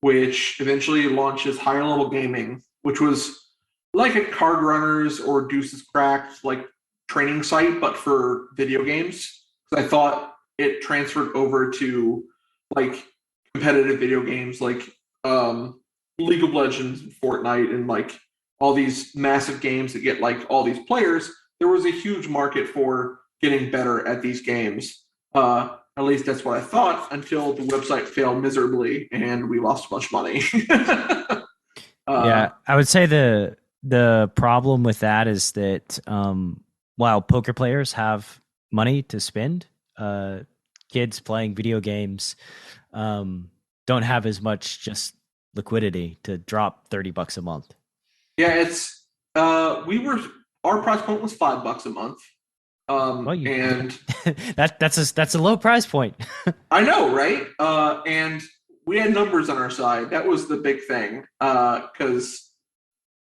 which eventually launches Higher Level Gaming, which was like a Card Runners or Deuces Cracked like training site, but for video games. I thought it transferred over to like competitive video games like League of Legends and Fortnite and like all these massive games that get like all these players. There was a huge market for getting better at these games. At least that's what I thought until the website failed miserably and we lost a bunch of money. Yeah, I would say the the problem with that is that while poker players have money to spend, kids playing video games don't have as much just liquidity to drop $30 a month. Yeah, it's our price point was $5 a month. And that's a low price point. I know, right? And we had numbers on our side. That was the big thing. Because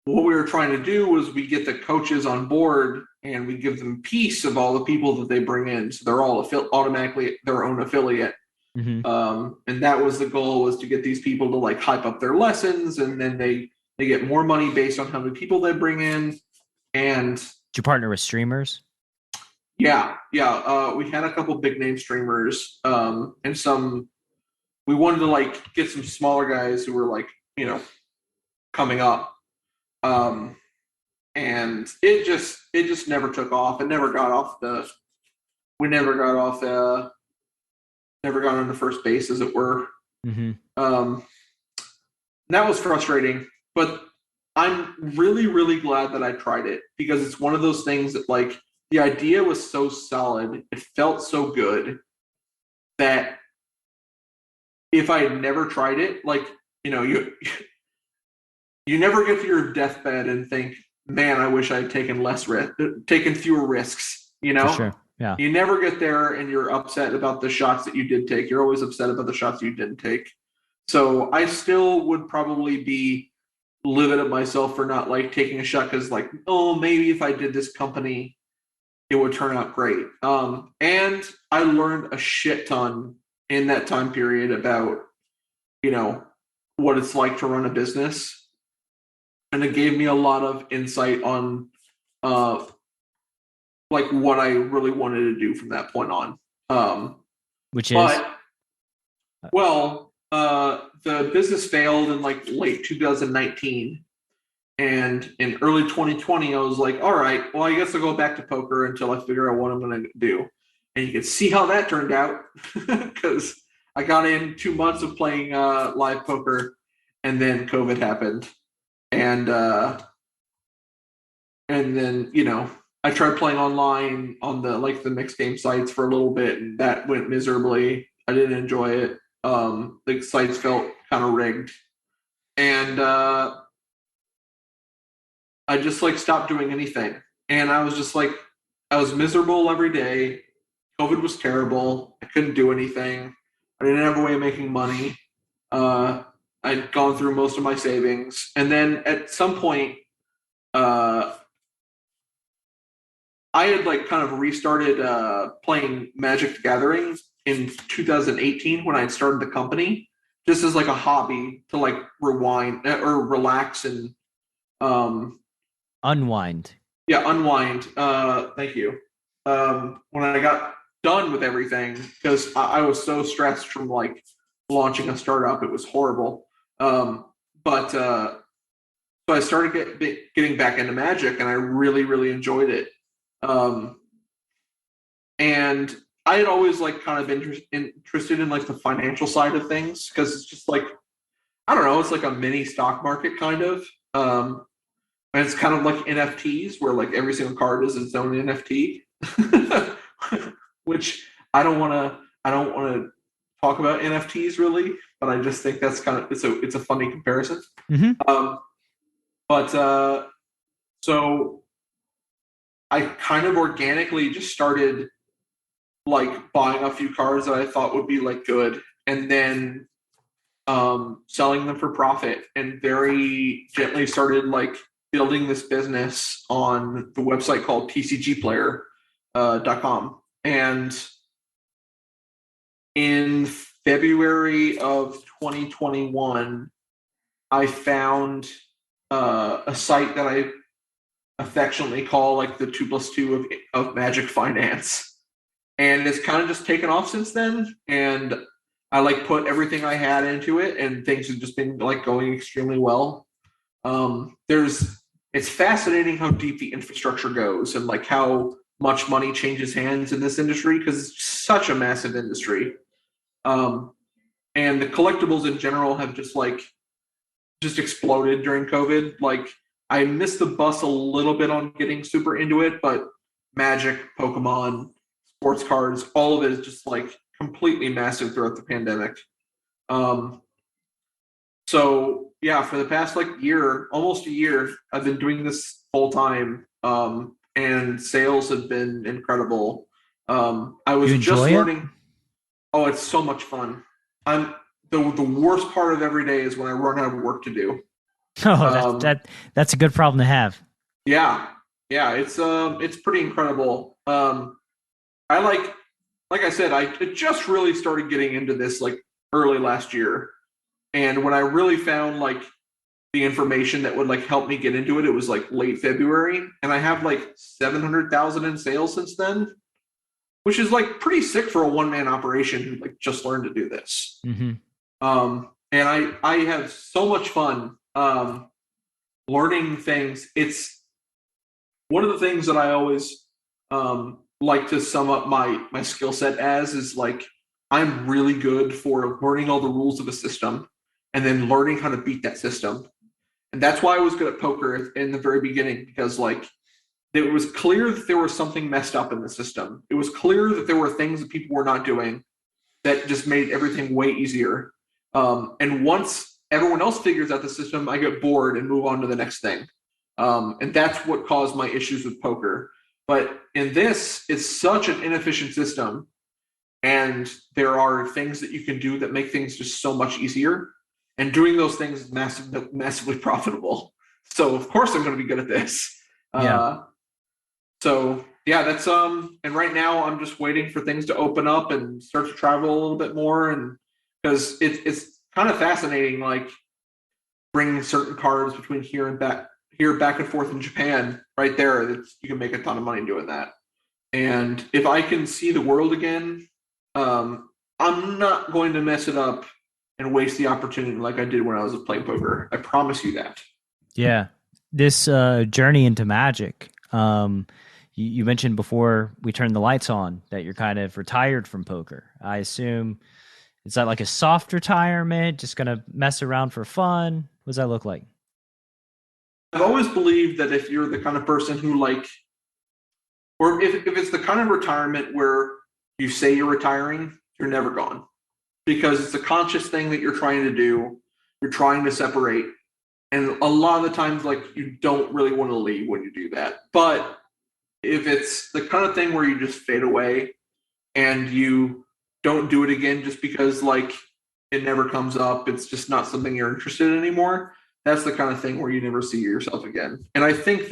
what we were trying to do was we get the coaches on board and we give them a piece of all the people that they bring in, so they're all automatically their own affiliate. Mm-hmm. And that was the goal, was to get these people to like hype up their lessons, and then they get more money based on how many people they bring in. And did you partner with streamers? Yeah. We had a couple big name streamers, and we wanted to like get some smaller guys who were like, coming up. And it just never took off. It never got off never got on the first base, as it were. Mm-hmm. That was frustrating, but I'm really, really glad that I tried it, because it's one of those things that, like, the idea was so solid, it felt so good, that if I had never tried it, like, you never get to your deathbed and think, man, I wish I had taken fewer risks, For sure. Yeah. You never get there and you're upset about the shots that you did take. You're always upset about the shots you didn't take. So I still would probably be livid at myself for not like taking a shot, because like, oh, maybe if I did this company, it would turn out great. And I learned a shit ton in that time period about, what it's like to run a business. And it gave me a lot of insight on like what I really wanted to do from that point on. The business failed in like late 2019. And in early 2020, I was like, all right, well, I guess I'll go back to poker until I figure out what I'm going to do. And you can see how that turned out, because I got in 2 months of playing live poker, and then COVID happened. And then, I tried playing online on the mixed game sites for a little bit, and that went miserably. I didn't enjoy it. The sites felt kind of rigged. And I just like stopped doing anything. And I was just like, I was miserable every day. COVID was terrible. I couldn't do anything. I didn't have a way of making money. I'd gone through most of my savings. And then at some point, I had like kind of restarted playing Magic the Gathering in 2018 when I had started the company, just as like a hobby to like rewind or relax and unwind. Yeah, unwind. Thank you. When I got done with everything, because I was so stressed from like launching a startup, it was horrible. So I started getting back into Magic, and I really, really enjoyed it. And I had always like kind of interested in like the financial side of things, because it's just like, I don't know, it's like a mini stock market kind of. And it's kind of like NFTs, where like every single card is its own NFT, which I don't want to talk about NFTs really, but I just think that's kind of it's a funny comparison. Mm-hmm. So I kind of organically just started like buying a few cards that I thought would be like good, and then selling them for profit, and very gently started like building this business on the website called tcgplayer.com. And in February of 2021, I found a site that I affectionately call like the 2+2 of Magic Finance. And it's kind of just taken off since then. And I like put everything I had into it, and things have just been like going extremely well. It's fascinating how deep the infrastructure goes, and like how much money changes hands in this industry, because it's such a massive industry. And the collectibles in general have just exploded during COVID. Like I missed the bus a little bit on getting super into it, but Magic, Pokemon, sports cards, all of it is just like completely massive throughout the pandemic. So yeah, for the past like year, almost a year, I've been doing this full time, and sales have been incredible. I was You just enjoy it? learning. Oh, it's so much fun. I'm the worst part of every day is when I run out of work to do. Oh, Um, that's a good problem to have. yeah, yeah, it's pretty incredible. I like I said, I just really started getting into this like early last year, and when I really found like the information that would like help me get into it, it was like late February, and I have like 700,000 in sales since then, which is like pretty sick for a one man operation who like just learned to do this. Mm-hmm. And I have so much fun learning things. It's one of the things that I always like to sum up my skill set as is like I'm really good for learning all the rules of a system and then learning how to beat that system. And that's why I was good at poker in the very beginning, because like it was clear that there was something messed up in the system. It was clear that there were things that people were not doing that just made everything way easier. And once everyone else figures out the system, I get bored and move on to the next thing. And that's what caused my issues with poker. But in this, it's such an inefficient system, and there are things that you can do that make things just so much easier. And doing those things is massively profitable. So of course I'm going to be good at this. Yeah. So yeah, that's and right now I'm just waiting for things to open up and start to travel a little bit more, and because it's kind of fascinating, like bringing certain cards between here back and forth in Japan. Right there, you can make a ton of money doing that. And if I can see the world again, I'm not going to mess it up and waste the opportunity like I did when I was playing poker. I promise you that. Yeah. This journey into Magic, you mentioned before we turned the lights on that you're kind of retired from poker. I assume, is that like a soft retirement, just going to mess around for fun? What does that look like? I've always believed that if you're the kind of person who like, or if it's the kind of retirement where you say you're retiring, you're never gone. Because it's a conscious thing that you're trying to do. You're trying to separate. And a lot of the times, like, you don't really want to leave when you do that. But if it's the kind of thing where you just fade away and you don't do it again just because, like, it never comes up, it's just not something you're interested in anymore, that's the kind of thing where you never see yourself again. And I think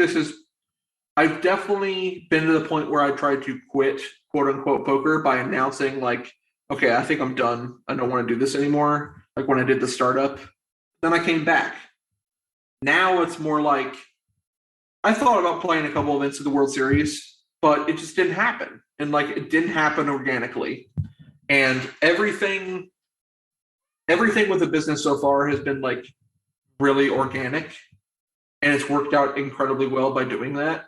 I've definitely been to the point where I tried to quit, quote unquote, poker by announcing, like, okay, I think I'm done. I don't want to do this anymore. Like when I did the startup, then I came back. Now it's more like I thought about playing a couple events of the World Series, but it just didn't happen. And like it didn't happen organically. And everything with the business so far has been like really organic, and it's worked out incredibly well by doing that.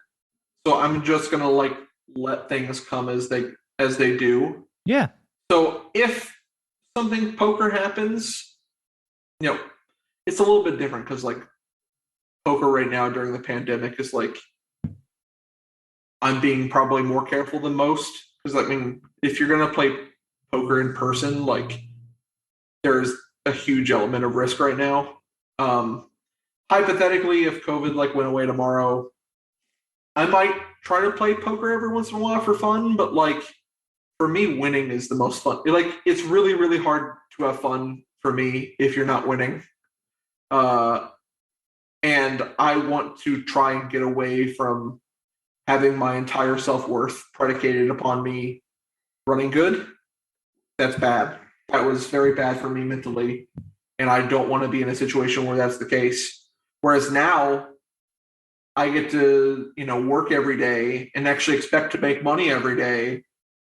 So I'm just gonna like let things come as they do. Yeah. So if something poker happens, it's a little bit different because like poker right now during the pandemic is like I'm being probably more careful than most, because I mean, if you're gonna play poker in person, like there's a huge element of risk right now. Hypothetically, if COVID like went away tomorrow, I might try to play poker every once in a while for fun, but like for me, winning is the most fun. Like it's really, really hard to have fun for me if you're not winning. And I want to try and get away from having my entire self-worth predicated upon me running good. That's bad. That was very bad for me mentally. And I don't want to be in a situation where that's the case. Whereas now I get to, work every day and actually expect to make money every day.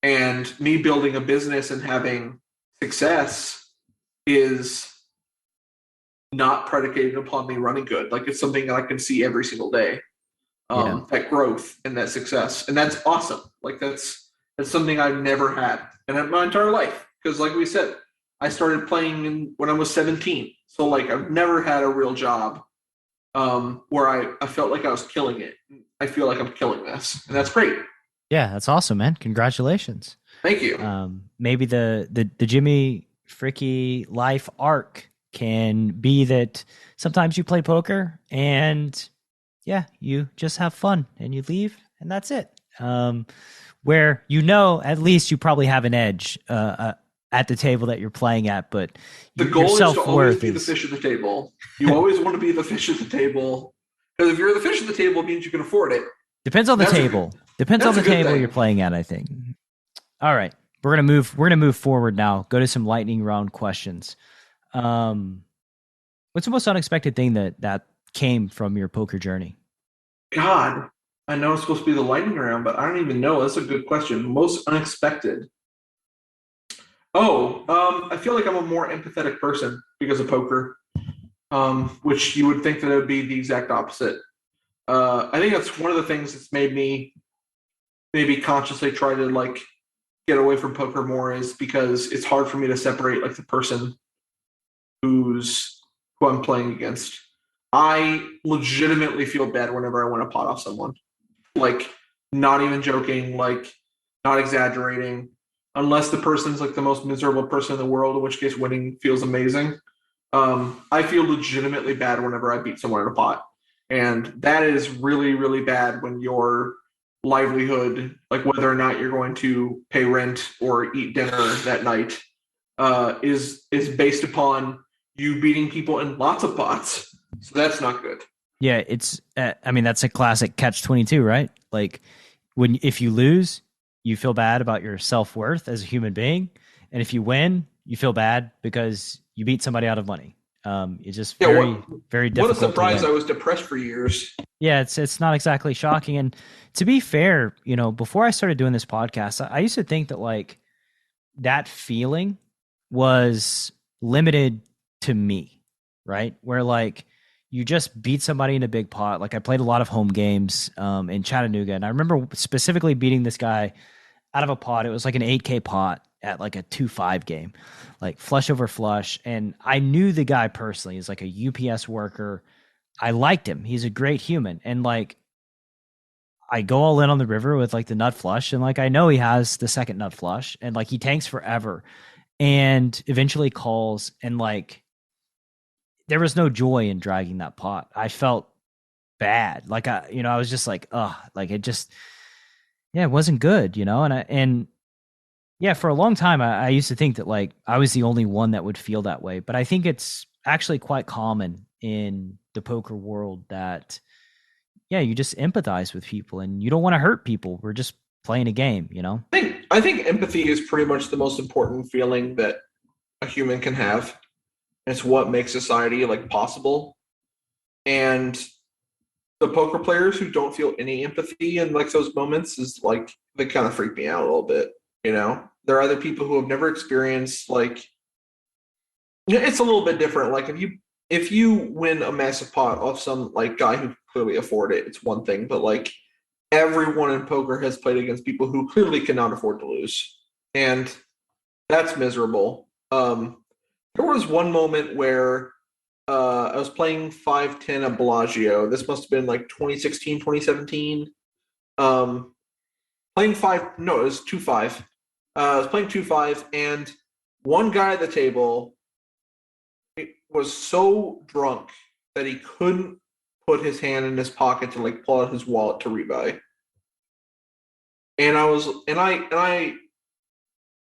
And me building a business and having success is not predicated upon me running good. Like it's something that I can see every single day. That growth and that success. And that's awesome. Like that's something I've never had in my entire life. Because like we said, I started playing when I was 17. So like I've never had a real job. where I felt like I was killing it. I feel like I'm killing this, and that's great. Yeah, that's awesome, man. Congratulations. Thank you. Maybe the Jimmy Fricke life arc can be that sometimes you play poker and yeah, you just have fun and you leave and that's it. Where at least you probably have an edge at the table that you're playing at, but the goal is to always be the fish at the table. You always want to be the fish at the table, because if you're the fish at the table, it means you can afford it. Depends on the table. Depends on the table you're playing at, I think. All right. We're gonna move forward now. Go to some lightning round questions. What's the most unexpected thing that came from your poker journey? God, I know it's supposed to be the lightning round, but I don't even know. That's a good question. Most unexpected. I feel like I'm a more empathetic person because of poker, which you would think that it would be the exact opposite. I think that's one of the things that's made me maybe consciously try to like get away from poker more, is because it's hard for me to separate like the person who I'm playing against. I legitimately feel bad whenever I win a pot off someone. Like, not even joking, like not exaggerating. Unless the person's like the most miserable person in the world, in which case winning feels amazing. I feel legitimately bad whenever I beat someone in a pot. And that is really, really bad when your livelihood, like whether or not you're going to pay rent or eat dinner that night, is based upon you beating people in lots of pots. So that's not good. Yeah, it's. I mean, that's a classic catch-22, right? Like, if you lose, you feel bad about your self-worth as a human being, and if you win, you feel bad because you beat somebody out of money. It's just very difficult. What a surprise! I was depressed for years. Yeah, it's not exactly shocking. And to be fair, before I started doing this podcast, I used to think that like that feeling was limited to me, right? Where like you just beat somebody in a big pot. Like I played a lot of home games in Chattanooga, and I remember specifically beating this guy out of a pot. It was like an 8K pot at like a 2-5 game, like flush over flush. And I knew the guy personally. He's like a UPS worker. I liked him. He's a great human. And like, I go all in on the river with like the nut flush. And like, I know he has the second nut flush and like he tanks forever and eventually calls. And like, there was no joy in dragging that pot. I felt bad. Like I was just like, like it just, it wasn't good, and yeah, for a long time, I used to think that like I was the only one that would feel that way. But I think it's actually quite common in the poker world that, yeah, you just empathize with people and you don't want to hurt people. We're just playing a game, I think empathy is pretty much the most important feeling that a human can have. It's what makes society like possible. And the poker players who don't feel any empathy in like those moments is like, they kind of freak me out a little bit. There are other people who have never experienced like, it's a little bit different. Like if you win a massive pot off some like guy who clearly afford it, it's one thing. But like everyone in poker has played against people who clearly cannot afford to lose, and that's miserable. There was one moment where I was playing 5-10 at Bellagio. This must have been like 2016, 2017. Playing 5, no, it was 2-5. I was playing 2-5, and one guy at the table was so drunk that he couldn't put his hand in his pocket to like pull out his wallet to rebuy. And I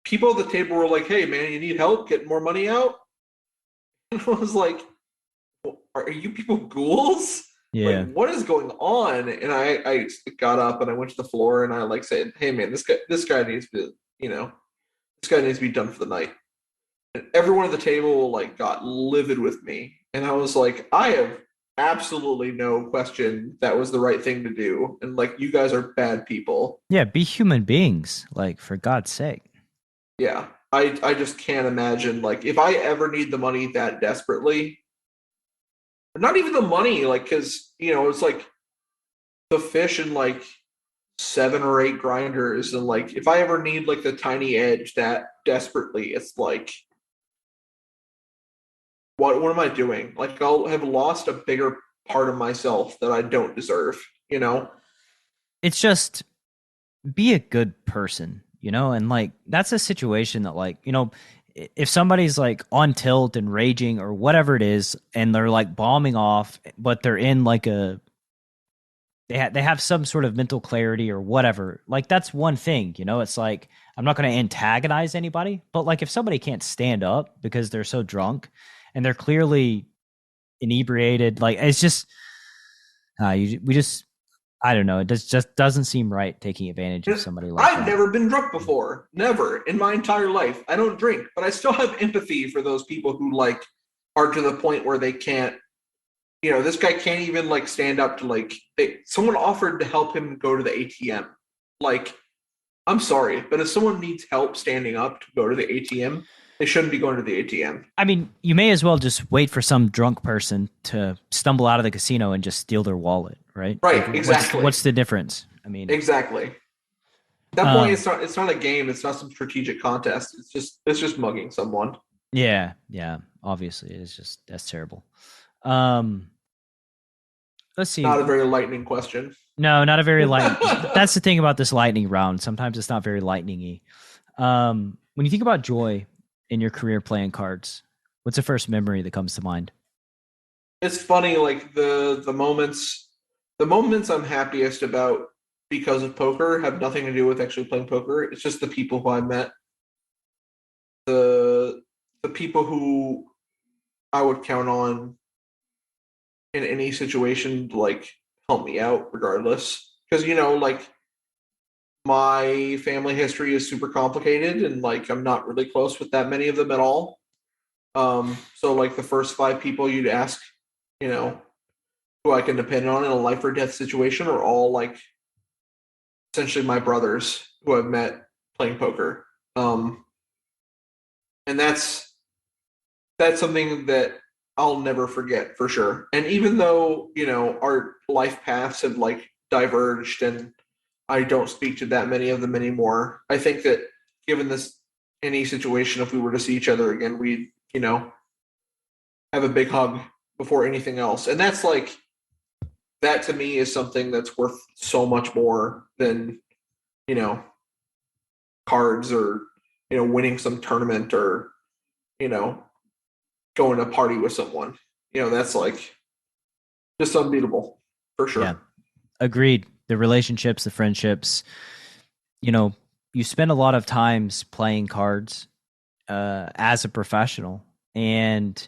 people at the table were like, "Hey man, you need help getting more money out?" And I was like, "Are you people ghouls? Yeah. Like, what is going on?" And I got up and I went to the floor and I like said, "Hey man, this guy needs to, this guy needs to be done for the night." And everyone at the table like got livid with me, and I was like, "I have absolutely no question that was the right thing to do, and like you guys are bad people." Yeah, be human beings, like for God's sake. Yeah, I just can't imagine like if I ever need the money that desperately. Not even the money, like, because it's like the fish and like 7 or 8 grinders, and like if I ever need like the tiny edge that desperately, it's like, what am I doing? Like I'll have lost a bigger part of myself that I don't deserve, you know? It's just be a good person, you know? And like, that's a situation that, like, you know, if somebody's like on tilt and raging or whatever it is, and they're like bombing off, but they're in like they have some sort of mental clarity or whatever, like that's one thing, you know? It's like, I'm not going to antagonize anybody, but like if somebody can't stand up because they're so drunk and they're clearly inebriated, like it's just, I don't know. It just doesn't seem right taking advantage of somebody like that. I've never been drunk before. Never in my entire life. I don't drink, but I still have empathy for those people who like are to the point where they can't, you know, this guy can't even like stand up to like, someone offered to help him go to the ATM. Like, I'm sorry, but if someone needs help standing up to go to the ATM, they shouldn't be going to the ATM. I mean, you may as well just wait for some drunk person to stumble out of the casino and just steal their wallet, right? Right, like, exactly. What's the difference? I mean, exactly. At that point, it's not a game. It's not some strategic contest. It's just mugging someone. Yeah. Obviously, that's terrible. Let's see. Not a very lightning question. No, not a very lightning. That's the thing about this lightning round. Sometimes it's not very lightning-y. When you think about joy in your career playing cards, what's the first memory that comes to mind? It's funny, like the moments I'm happiest about because of poker have nothing to do with actually playing poker. It's just the people who I met, the people who I would count on in any situation to like help me out regardless. Because, you know, like my family history is super complicated and like I'm not really close with that many of them at all. So like the first 5 people you'd ask, you know, who I can depend on in a life or death situation are all like essentially my brothers who I've met playing poker. And that's something that I'll never forget for sure. And even though, you know, our life paths have like diverged and I don't speak to that many of them anymore, I think that given this any situation, if we were to see each other again, we'd, you know, have a big hug before anything else. And that's like, that to me is something that's worth so much more than, you know, cards or, you know, winning some tournament or, you know, going to party with someone. You know, that's like just unbeatable for sure. Yeah, agreed. The relationships, the friendships, you know, you spend a lot of times playing cards as a professional, and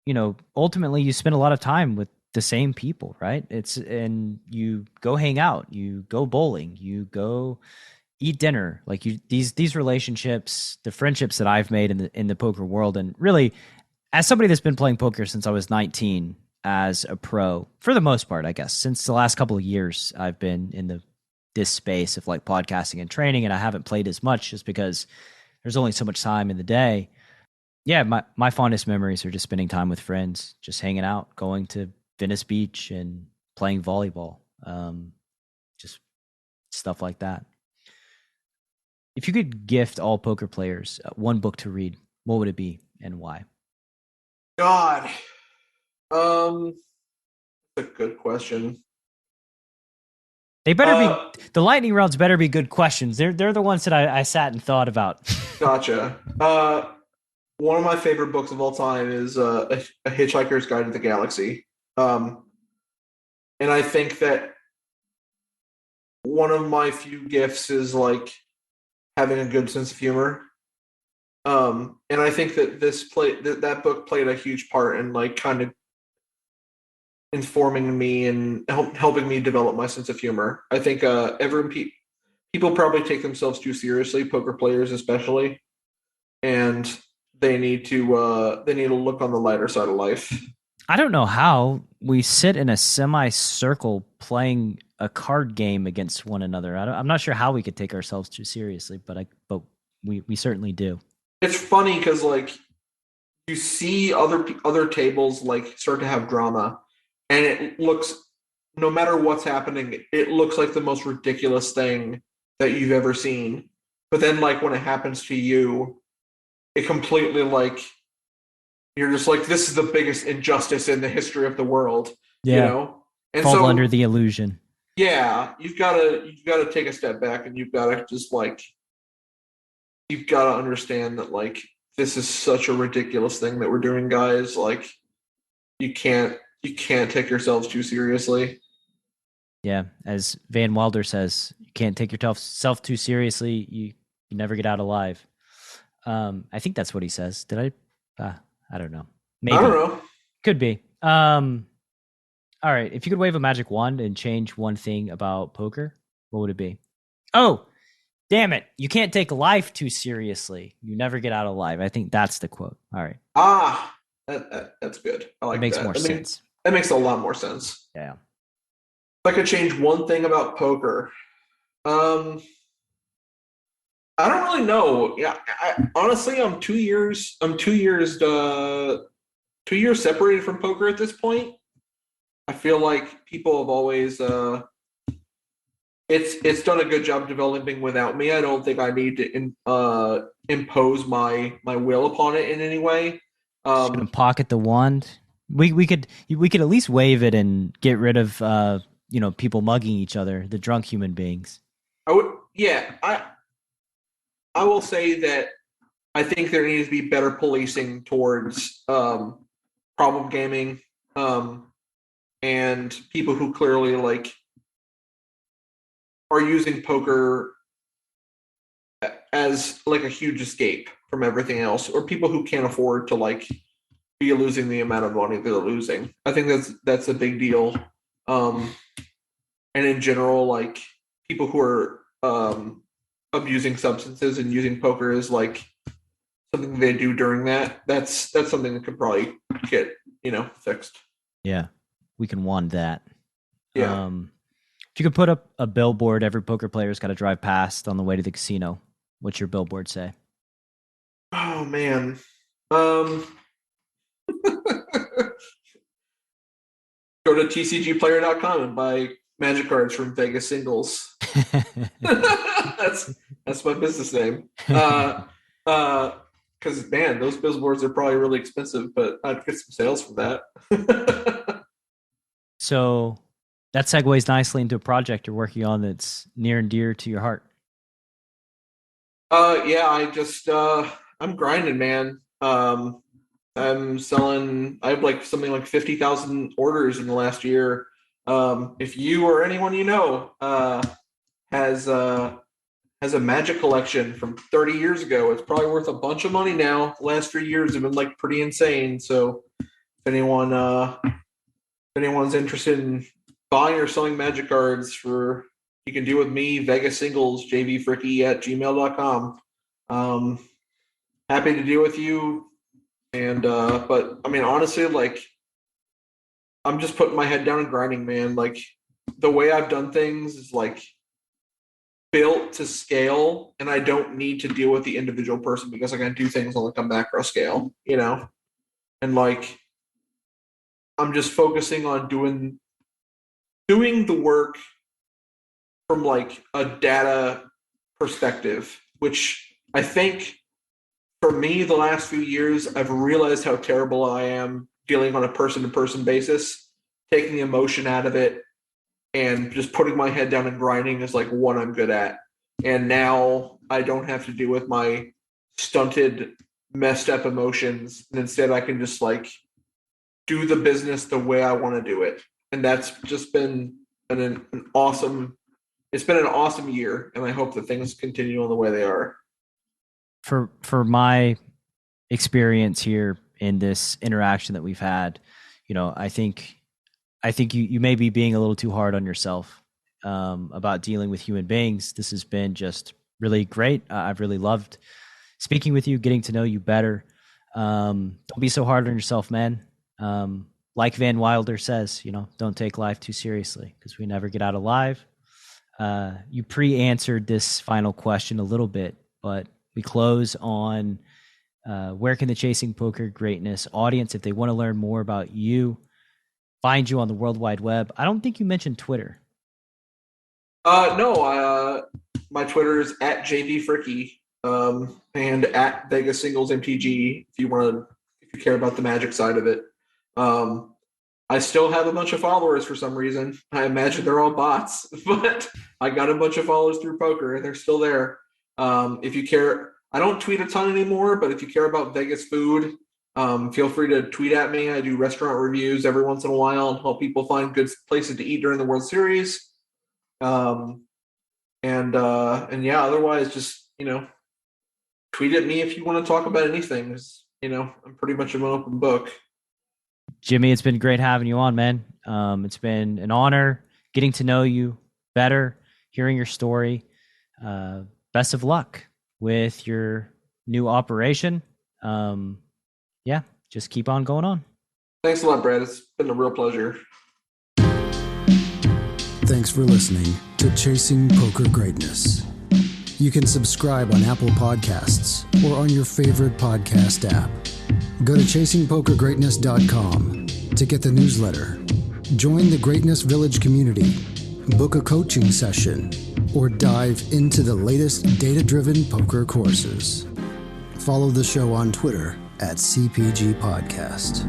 you know, ultimately you spend a lot of time with the same people, right? And you go hang out, you go bowling, you go eat dinner, like these relationships, the friendships that I've made in the poker world, and really as somebody that's been playing poker since I was 19 as a pro, for the most part, I guess, since the last couple of years, I've been in this space of like podcasting and training, and I haven't played as much just because there's only so much time in the day. Yeah, my fondest memories are just spending time with friends, just hanging out, going to Venice Beach and playing volleyball, just stuff like that. If you could gift all poker players one book to read, what would it be and why? God, that's a good question. They better be, the lightning rounds better be good questions. They're the ones that I sat and thought about. Gotcha. One of my favorite books of all time is a Hitchhiker's Guide to the Galaxy. And I think that one of my few gifts is like having a good sense of humor. And I think that that book played a huge part in like kind of informing me and helping me develop my sense of humor. I think people probably take themselves too seriously, poker players especially, and they need to look on the lighter side of life. I don't know how we sit in a semicircle playing a card game against one another. I'm not sure how we could take ourselves too seriously, but we certainly do. It's funny because like you see other tables like start to have drama, and it looks, no matter what's happening, it looks like the most ridiculous thing that you've ever seen. But then like when it happens to you, it completely like you're just like, this is the biggest injustice in the history of the world, you Yeah. know? And Fall so, under the illusion. yeah, you've got to take a step back, and you've got to just like, you've got to understand that like, this is such a ridiculous thing that we're doing, guys. Like, you can't take yourselves too seriously. Yeah, as Van Wilder says, you can't take yourself too seriously. You never get out alive. I think that's what he says. Did I? I don't know. Maybe. I don't know. Could be. All right. If you could wave a magic wand and change one thing about poker, what would it be? Oh, damn it. You can't take life too seriously. You never get out alive. I think that's the quote. All right. That's good. I like It makes that. more sense. That makes a lot more sense. Yeah. If I could change one thing about poker, I don't really know. Yeah, honestly, I'm 2 years. I'm 2 years. 2 years separated from poker at this point. I feel like people have always. It's done a good job developing without me. I don't think I need to impose my will upon it in any way. Just gonna pocket the wand. We could at least wave it and get rid of people mugging each other, the drunk human beings. I will say that I think there needs to be better policing towards problem gaming and people who clearly like are using poker as like a huge escape from everything else, or people who can't afford to like be losing the amount of money they're losing. I think that's a big deal. And in general, like people who are abusing substances and using poker as like something they do during that's something that could probably get fixed. Yeah, we can wand that. Yeah. If you could put up a billboard every poker player's got to drive past on the way to the casino, what's your billboard say? Oh man. Go to tcgplayer.com and buy magic cards from Vegas Singles. That's my business name. Because man, those billboards are probably really expensive, but I'd get some sales from that. So that segues nicely into a project you're working on that's near and dear to your heart. Yeah, I'm grinding, man. I'm selling. I have like something like 50,000 orders in the last year. If you or anyone you know has a magic collection from 30 years ago, it's probably worth a bunch of money now. The last 3 years have been like pretty insane. So if anyone's interested in buying or selling magic cards, you can do with me, Vegas Singles, jvfricke@gmail.com. Happy to deal with you. And but I mean, honestly, like I'm just putting my head down and grinding, man. Like the way I've done things is like built to scale, and I don't need to deal with the individual person because I can do things on like a macro scale, and like I'm just focusing on doing the work from like a data perspective, which I think for me the last few years I've realized how terrible I am dealing on a person-to-person basis. Taking the emotion out of it and just putting my head down and grinding is like what I'm good at. And now I don't have to deal with my stunted, messed up emotions, and instead I can just like do the business the way I want to do it. And that's just been an awesome year, and I hope that things continue on the way they are. For my experience here in this interaction that we've had, I think you may be being a little too hard on yourself about dealing with human beings. This has been just really great. I've really loved speaking with you, getting to know you better. Don't be so hard on yourself, man. Like Van Wilder says, don't take life too seriously because we never get out alive. You pre-answered this final question a little bit, but we close on where can the Chasing Poker Greatness audience, if they want to learn more about you, find you on the World Wide Web? I don't think you mentioned Twitter. No, my Twitter is at JVFricke and at Vegas Singles MTG. If you want you care about the magic side of it. I still have a bunch of followers for some reason. I imagine they're all bots, but I got a bunch of followers through poker and they're still there. If you care, I don't tweet a ton anymore, but if you care about Vegas food, feel free to tweet at me. I do restaurant reviews every once in a while and help people find good places to eat during the World Series. And yeah, otherwise just, tweet at me if you want to talk about anything. I'm pretty much an open book. Jimmy, it's been great having you on, man. It's been an honor getting to know you better, hearing your story. Best of luck with your new operation. Yeah, just keep on going on. Thanks a lot, Brad. It's been a real pleasure. Thanks for listening to Chasing Poker Greatness. You can subscribe on Apple Podcasts or on your favorite podcast app. Go to chasingpokergreatness.com to get the newsletter. Join the Greatness Village community, book a coaching session, or dive into the latest data-driven poker courses. Follow the show on Twitter @CPG Podcast.